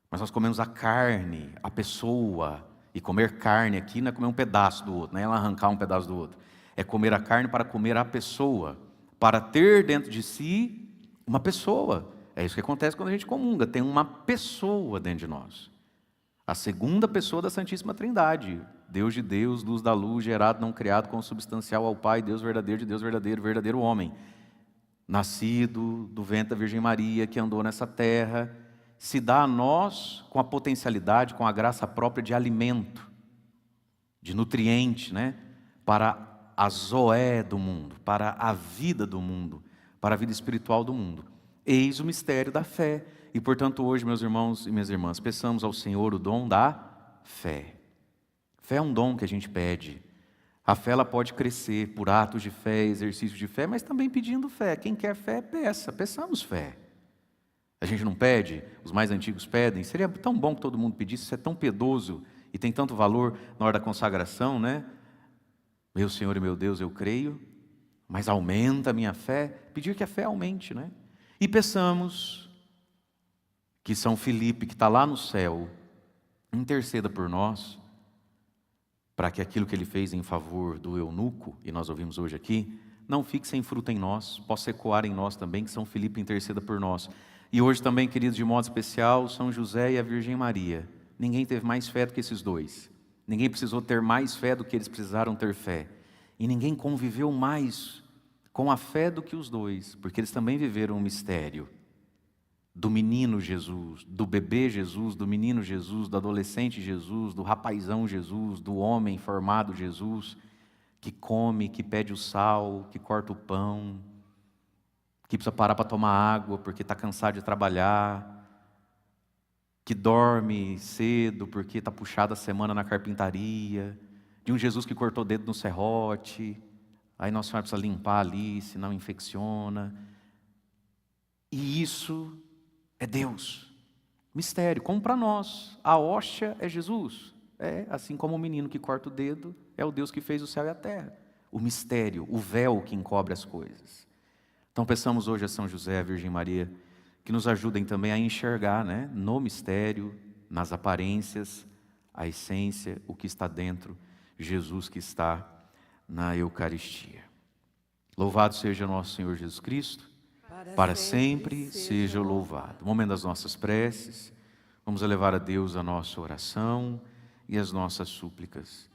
Mas nós comemos a carne, a pessoa. E comer carne aqui não é comer um pedaço do outro, não é ela arrancar um pedaço do outro. É comer a carne para comer a pessoa. Para ter dentro de si uma pessoa. É isso que acontece quando a gente comunga. Tem uma pessoa dentro de nós. A segunda pessoa da Santíssima Trindade. Deus de Deus, luz da luz, gerado, não criado, consubstancial ao Pai, Deus verdadeiro de Deus verdadeiro, verdadeiro homem. Nascido do ventre da Virgem Maria, que andou nessa terra, se dá a nós com a potencialidade, com a graça própria de alimento, de nutriente, né? Para a zoé do mundo, para a vida do mundo, para a vida espiritual do mundo. Eis o mistério da fé. E, portanto, hoje, meus irmãos e minhas irmãs, peçamos ao Senhor o dom da fé. Fé é um dom que a gente pede. A fé ela pode crescer por atos de fé, exercícios de fé, mas também pedindo fé. Quem quer fé, peçamos fé. A gente não pede, os mais antigos pedem. Seria tão bom que todo mundo pedisse, isso é tão piedoso e tem tanto valor na hora da consagração, né? Meu Senhor e meu Deus, eu creio, mas aumenta a minha fé. Pedir que a fé aumente, né? E peçamos que São Filipe, que está lá no céu, interceda por nós, para que aquilo que ele fez em favor do eunuco, e nós ouvimos hoje aqui, não fique sem fruto em nós, possa ecoar em nós também, que São Filipe interceda por nós. E hoje também, queridos, de modo especial, São José e a Virgem Maria. Ninguém teve mais fé do que esses dois. Ninguém precisou ter mais fé do que eles precisaram ter fé. E ninguém conviveu mais com a fé do que os dois, porque eles também viveram um mistério do menino Jesus, do bebê Jesus, do menino Jesus, do adolescente Jesus, do rapazão Jesus, do homem formado Jesus, que come, que pede o sal, que corta o pão, que precisa parar para tomar água porque está cansado de trabalhar, que dorme cedo porque está puxado a semana na carpintaria, de um Jesus que cortou o dedo no serrote, aí Nossa Senhora precisa limpar ali, senão infecciona. E isso é Deus. Mistério, como para nós, a hóstia é Jesus. Assim como o menino que corta o dedo é o Deus que fez o céu e a terra. O mistério, o véu que encobre as coisas. Então peçamos hoje a São José, a Virgem Maria, que nos ajudem também a enxergar, no mistério, nas aparências, a essência, o que está dentro, Jesus que está na Eucaristia. Louvado seja nosso Senhor Jesus Cristo, para sempre seja louvado. No momento das nossas preces, vamos elevar a Deus a nossa oração e as nossas súplicas.